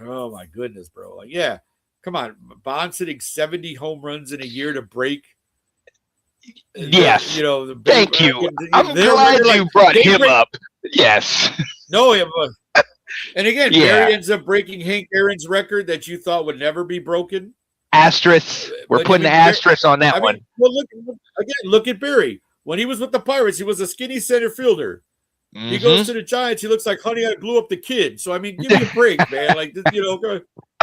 oh my goodness, bro. Like, yeah, come on. Bonds hitting 70 home runs in a year to break. Yes. Thank you. I'm glad you brought him up. Yes. No, and again, Barry ends up breaking Hank Aaron's record that you thought would never be broken. Asterisk. We're putting the asterisk on that one. Well, look at Barry. When he was with the Pirates, he was a skinny center fielder. He goes to the Giants. He looks like Honey, I Blew Up the Kid. So, I mean, give me a break, man. Like,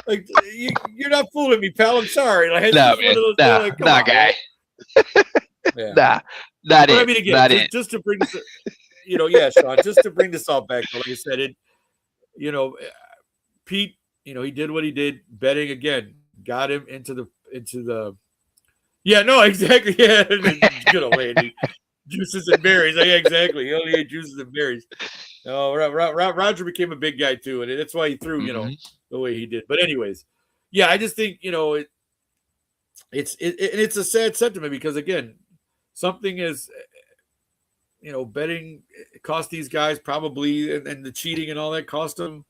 like you're not fooling me, pal. I'm sorry. Like, nah, guy. Yeah. Nah, not it. I mean, again, just to bring this, Sean, just to bring this all back, like I said, Pete, he did what he did. Betting again got him into the. Yeah, no, exactly. Yeah, good old Andy. Juices and berries. Yeah, exactly. He only ate juices and berries. No, Roger became a big guy too, and that's why he threw, the way he did. But anyways, yeah, I just think it's a sad sentiment because again, something is, betting cost these guys probably, and the cheating and all that cost them.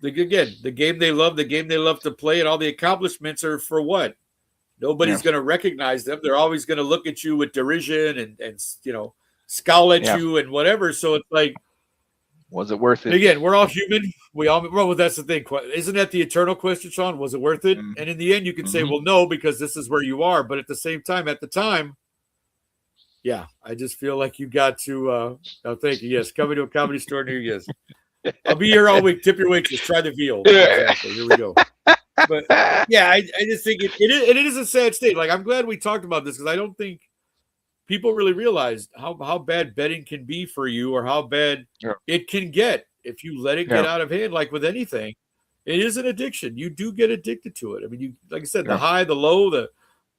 The game they love, to play, and all the accomplishments are for what? Nobody's going to recognize them. They're always going to look at you with derision and scowl at you and whatever. So it's like, was it worth it? Again, we're all human. Well, that's the thing. Isn't that the eternal question, Sean? Was it worth it? And in the end, you can say, well, no, because this is where you are. But at the same time, at the time, yeah, I just feel like you got to. Thank you. Yes, coming to a comedy store near you. Yes, I'll be here all week. Tip your waitress. Try the veal. Exactly. Here we go. But yeah, I just think it is a sad state. Like, I'm glad we talked about this because I don't think people really realize how bad betting can be for you or how bad it can get if you let it get out of hand. Like with anything, it is an addiction. You do get addicted to it. I mean, you, like I said, the high, the low,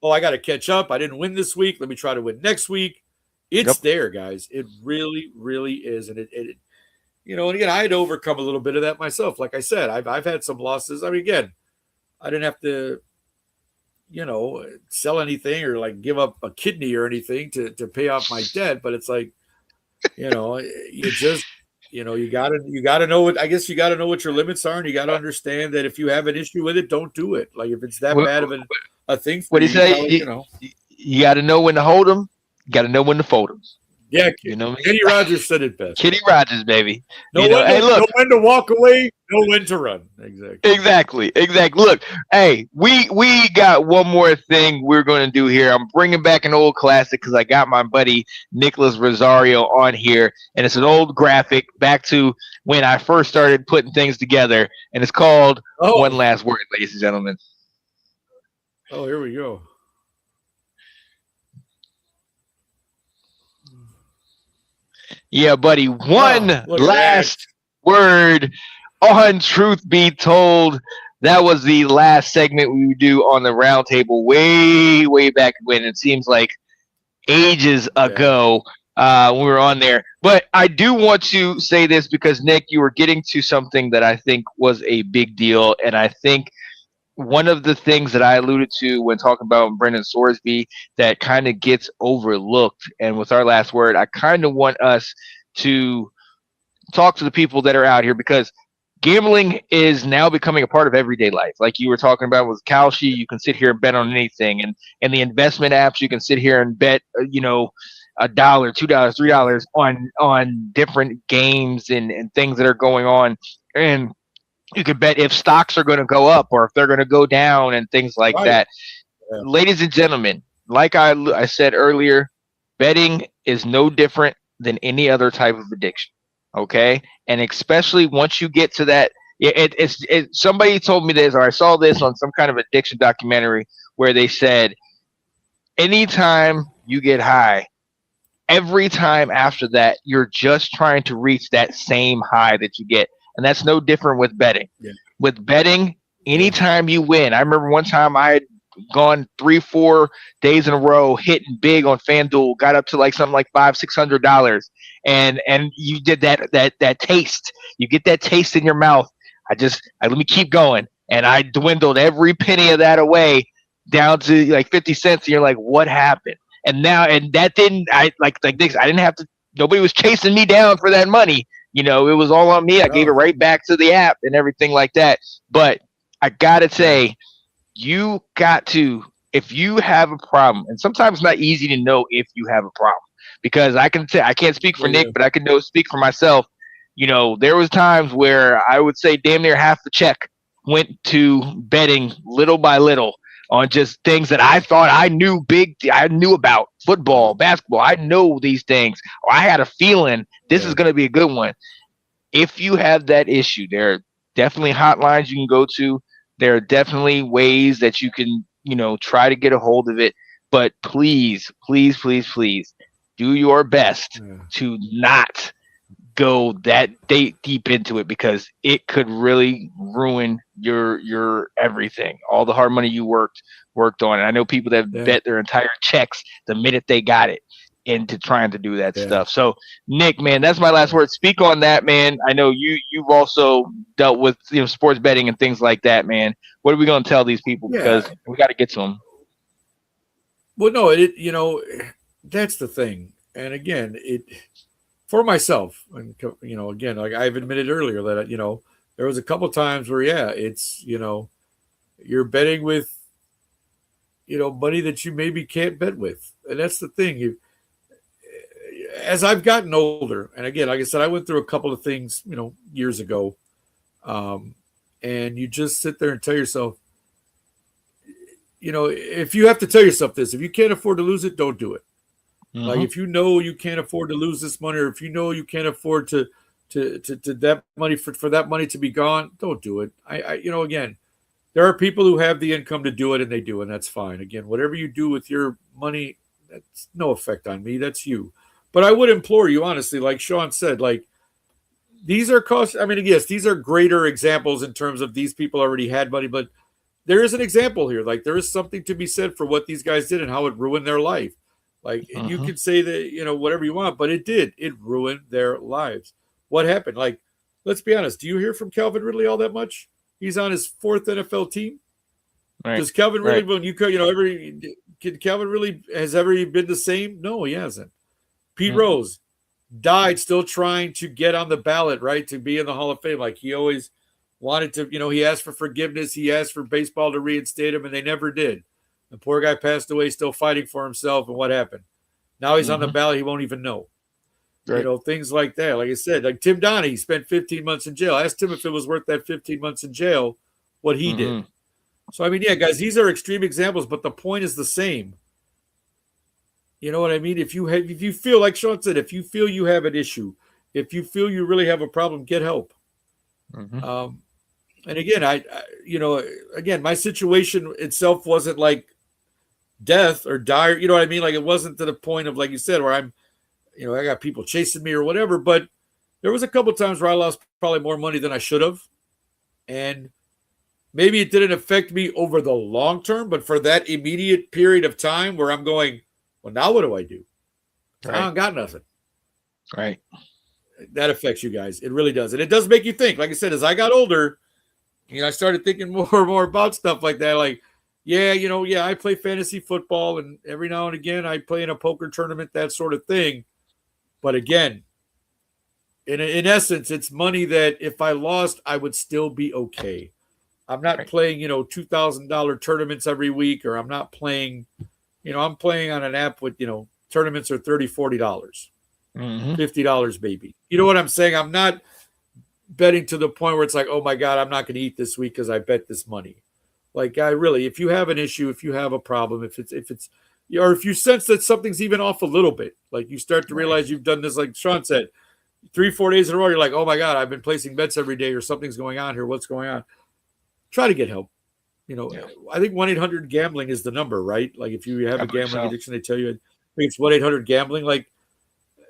I got to catch up. I didn't win this week. Let me try to win next week. It's there, guys. It really, really is. And it and again, I had to overcome a little bit of that myself. Like I said, I've had some losses. I mean, again, I didn't have to sell anything or like give up a kidney or anything to pay off my debt. But it's like, you just, you gotta know what, I guess you gotta know what your limits are, and you gotta understand that if you have an issue with it, don't do it. Like if it's that What bad of a thing for what do you, you say? You got to know when to hold them. You got to know when to fold them. Yeah, You know what I mean? Kenny Rogers said it best. Kitty Rogers, baby. Know when to walk away, know when to run. Exactly. Exactly. Look, hey, we got one more thing we're going to do here. I'm bringing back an old classic because I got my buddy Nicholas Rosario on here, and it's an old graphic back to when I first started putting things together, and it's called One Last Word, ladies and gentlemen. Oh, here we go. Yeah, buddy. One last word on Truth Be Told. That was the last segment we would do on the roundtable way, way back when. It seems like ages ago when we were on there. But I do want to say this because, Nick, you were getting to something that I think was a big deal. And I think one of the things that I alluded to when talking about Brendan Sorsby that kind of gets overlooked, and with our last word, I kind of want us to talk to the people that are out here because gambling is now becoming a part of everyday life. Like you were talking about with Kalshi, you can sit here and bet on anything, and the investment apps, you can sit here and bet, $1, $2, $3 on different games and things that are going on, and you could bet if stocks are going to go up or if they're going to go down and things like that. Yeah. Ladies and gentlemen, like I said earlier, betting is no different than any other type of addiction. Okay, and especially once you get to that, somebody told me this, or I saw this on some kind of addiction documentary where they said, anytime you get high, every time after that, you're just trying to reach that same high that you get. And that's no different with betting. Yeah. With betting, anytime you win. I remember one time I had gone 3-4 days in a row hitting big on FanDuel, got up to like something like $500-$600, and you did that taste. You get that taste in your mouth. Let me keep going, and I dwindled every penny of that away down to like 50 cents. And you're like, what happened? And that didn't. I like this. I didn't have to. Nobody was chasing me down for that money. It was all on me. I gave it right back to the app and everything like that. But I gotta say, you got to, if you have a problem, and sometimes it's not easy to know if you have a problem, because I can't speak for Nick, but I can speak for myself. There was times where I would say damn near half the check went to betting little by little on just things that I thought I knew about football, basketball. I know these things. Or I had a feeling this is going to be a good one. If you have that issue, there are definitely hotlines you can go to. There are definitely ways that you can, try to get a hold of it. But please, please, please, please do your best to not go that deep into it, because it could really ruin your everything. All the hard money you worked on. And I know people that bet their entire checks the minute they got it into trying to do that stuff. So Nick, man, that's my last word. Speak on that, man. I know you've also dealt with sports betting and things like that, man. What are we going to tell these people? Because we got to get to them. Well, no, that's the thing. And again, for myself, and again, like I've admitted earlier that there was a couple times where it's you're betting with money that you maybe can't bet with, and that's the thing. As I've gotten older, and again, like I said, I went through a couple of things years ago, and you just sit there and tell yourself, if you have to tell yourself this, if you can't afford to lose it, don't do it. Mm-hmm. Like if you can't afford to lose this money, or if you can't afford to that money for that money to be gone, don't do it. Again, there are people who have the income to do it, and they do, and that's fine. Again, whatever you do with your money, that's no effect on me. That's you. But I would implore you, honestly, like Sean said, like these are costs. I mean, yes, these are greater examples in terms of these people already had money, but there is an example here. Like there is something to be said for what these guys did and how it ruined their life. Like you could say that, whatever you want, but it did. It ruined their lives. What happened? Like, let's be honest. Do you hear from Calvin Ridley all that much? He's on his 4th NFL team. Right. Does Kelvin really, Right. when can Kelvin really has ever been the same? No, he hasn't. Pete Rose died still trying to get on the ballot, right, to be in the Hall of Fame. Like he always wanted to, he asked for forgiveness. He asked for baseball to reinstate him, and they never did. The poor guy passed away still fighting for himself, and what happened? Now he's on the ballot. He won't even know. Right. Things like that. Like I said, like Tim Donaghy spent 15 months in jail. Asked him if it was worth that 15 months in jail, what he did. So, I mean, yeah, guys, these are extreme examples, but the point is the same. You know what I mean? If you feel, like Sean said, if you feel you have an issue, if you feel you really have a problem, get help. And again, again, my situation itself wasn't like death or dire. You know what I mean? Like it wasn't to the point of, like you said, where I'm, I got people chasing me or whatever. But there was a couple of times where I lost probably more money than I should have, and maybe it didn't affect me over the long term, but for that immediate period of time where I'm going, well, now what do I do? Right. I don't got nothing. Right. That affects you guys. It really does. And it does make you think. Like I said, as I got older, I started thinking more and more about stuff like that. Like, I play fantasy football, and every now and again I play in a poker tournament, that sort of thing. But again, in essence, it's money that if I lost, I would still be okay. I'm not playing, $2,000 tournaments every week, or I'm not playing, I'm playing on an app with, tournaments are $30, $40, $50, maybe. You know what I'm saying? I'm not betting to the point where it's like, oh my God, I'm not going to eat this week because I bet this money. Like, if you have an issue, if you have a problem, if you sense that something's even off a little bit, like you start to realize you've done this, like Sean said, 3-4 days in a row, you're like, oh my God, I've been placing bets every day, or something's going on here. What's going on? Try to get help. I think 1-800-GAMBLING is the number, right? Like if you have a gambling addiction, they tell you, I think it's 1-800-GAMBLING. Like,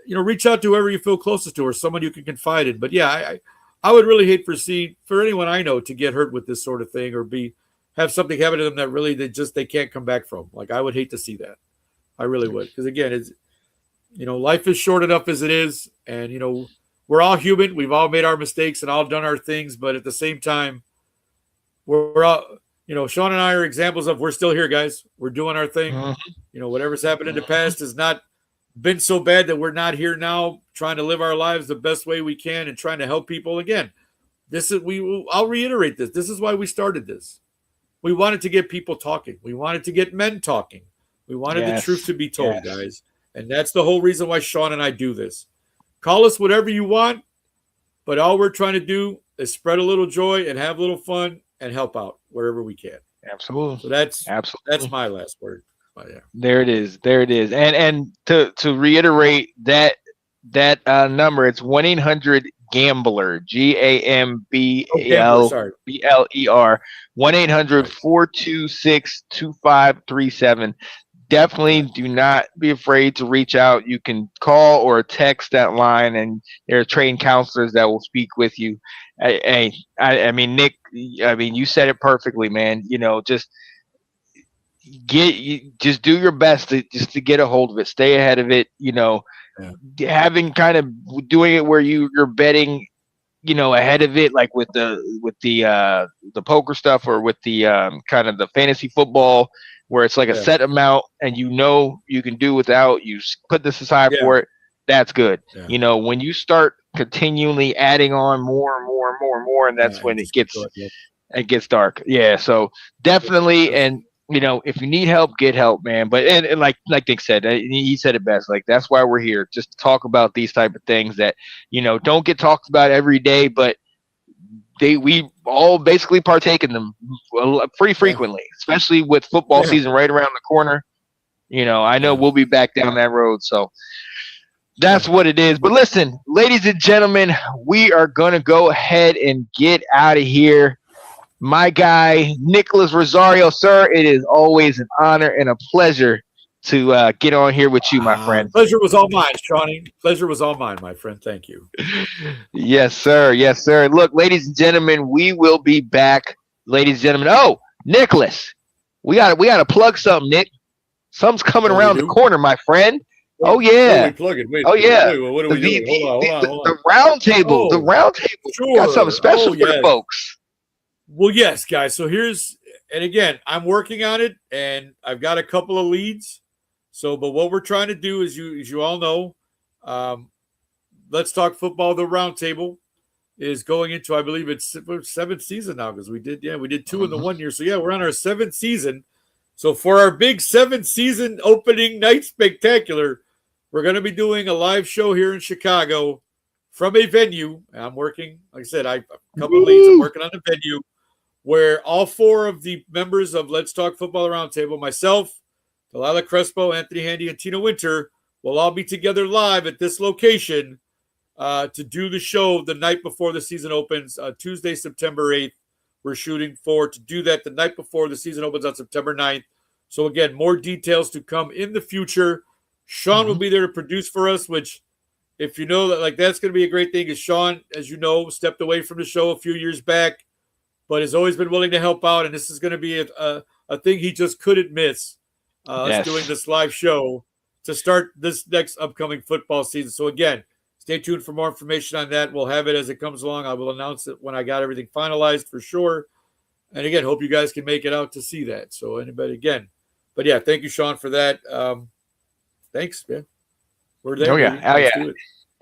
reach out to whoever you feel closest to, or someone you can confide in. But yeah, I would really hate for anyone I know to get hurt with this sort of thing, or have something happen to them that really they can't come back from. Like I would hate to see that. I really would. Because again, it's, life is short enough as it is. And, we're all human. We've all made our mistakes and all done our things. But at the same time, we're all, Sean and I are examples of, we're still here, guys. We're doing our thing. Whatever's happened in the past has not been so bad that we're not here now trying to live our lives the best way we can and trying to help people. Again, I'll reiterate this. This is why we started this. We wanted to get people talking. We wanted to get men talking. We wanted the truth to be told, guys. And that's the whole reason why Sean and I do this. Call us whatever you want, but all we're trying to do is spread a little joy and have a little fun and help out wherever we can. Absolutely. So that's my last word. Yeah. There it is. And to reiterate that number, it's 1-800-GAMBLER, GAMBLER, 1-800-426-2537. Definitely do not be afraid to reach out. You can call or text that line, and there are trained counselors that will speak with you. I mean, Nick, you said it perfectly, man. Just do your best to get a hold of it, stay ahead of it. Having kind of doing it where you're betting, ahead of it, like with the poker stuff, or with the kind of the fantasy football, where it's like a set amount and you can do without, you put this aside for it. That's good. Yeah. When you start continually adding on more and more and more and more, and that's when it gets dark. Yeah. So definitely. And, if you need help, get help, man. But, and like Nick said, he said it best. Like, that's why we're here, just to talk about these type of things that, don't get talked about every day, but we all basically partake in them pretty frequently, especially with football season right around the corner. I know we'll be back down that road. So that's what it is. But listen, ladies and gentlemen, we are going to go ahead and get out of here. My guy, Nicholas Rosario, sir, it is always an honor and a pleasure to get on here with you, my friend. Pleasure was all mine, Shawnee. Pleasure was all mine, my friend. Thank you. Yes, sir. Yes, sir. Look, ladies and gentlemen, we will be back. Ladies and gentlemen. Oh, Nicholas, we got to plug something, Nick. Something's coming around the corner, my friend. Oh yeah. What are we doing? Hold on. The round table. The round table. Sure. Got something special for the folks. Well, yes, guys. So here's And again, I'm working on it, and I've got a couple of leads. So, but what we're trying to do is, you all know, Let's Talk Football, the Roundtable, is going into, I believe it's 7th season now, because we did 2 in the 1 year. So yeah, we're on our 7th season. So for our big 7th season opening night spectacular, we're going to be doing a live show here in Chicago from a venue. I'm working, like I said, I have a couple of leads. I'm working on a venue where all 4 of the members of Let's Talk Football Roundtable, myself, Delilah Crespo, Anthony Handy, and Tina Winter, will all be together live at this location to do the show the night before the season opens, Tuesday, September 8th. We're shooting to do that the night before the season opens on September 9th. So again, more details to come in the future. Sean will be there to produce for us, which, if you know that, like, that's going to be a great thing, because Sean, as you know, stepped away from the show a few years back, but has always been willing to help out. And this is going to be a thing he just couldn't miss, us doing this live show to start this next upcoming football season. So again, stay tuned for more information on that. We'll have it as it comes along. I will announce it when I got everything finalized for sure. And again, hope you guys can make it out to see that. So anybody, again, but yeah, thank you, Sean, for that. Thanks, man. We're there. Oh yeah.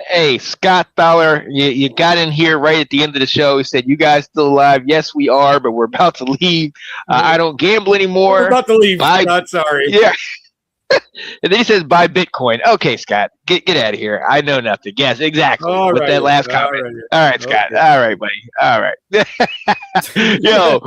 Hey, Scott Fowler, you got in here right at the end of the show. He said, "You guys still alive?" Yes, we are, but we're about to leave. I don't gamble anymore. We're about to leave. Not sorry. Yeah. And then he says, "Buy Bitcoin." Okay, Scott, get out of here. I know nothing. Yes, exactly. With that last comment. All right, Scott. Okay. All right, buddy. All right. Yo,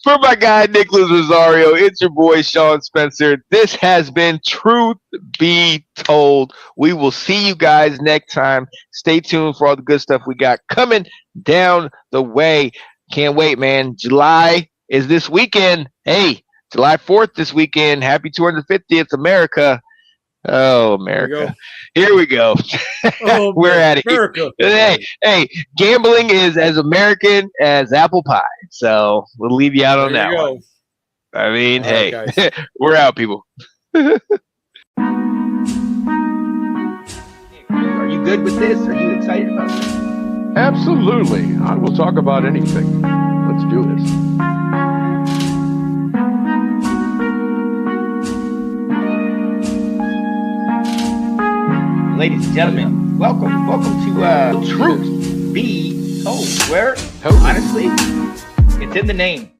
for my guy Nicholas Rosario, it's your boy Sean Spencer. This has been Truth Be Told. We will see you guys next time. Stay tuned for all the good stuff we got coming down the way. Can't wait, man. July is this weekend. Hey, July 4th this weekend. Happy 250th, America. Oh, America. Here we go. Oh, we're at it. Hey, gambling is as American as apple pie. So we'll leave you out on that one. I mean, hey, we're out, people. Are you good with this? Are you excited about this? Absolutely. I will talk about anything. Let's do this. Ladies and gentlemen, welcome to Truth Be Told, where honestly, it's in the name.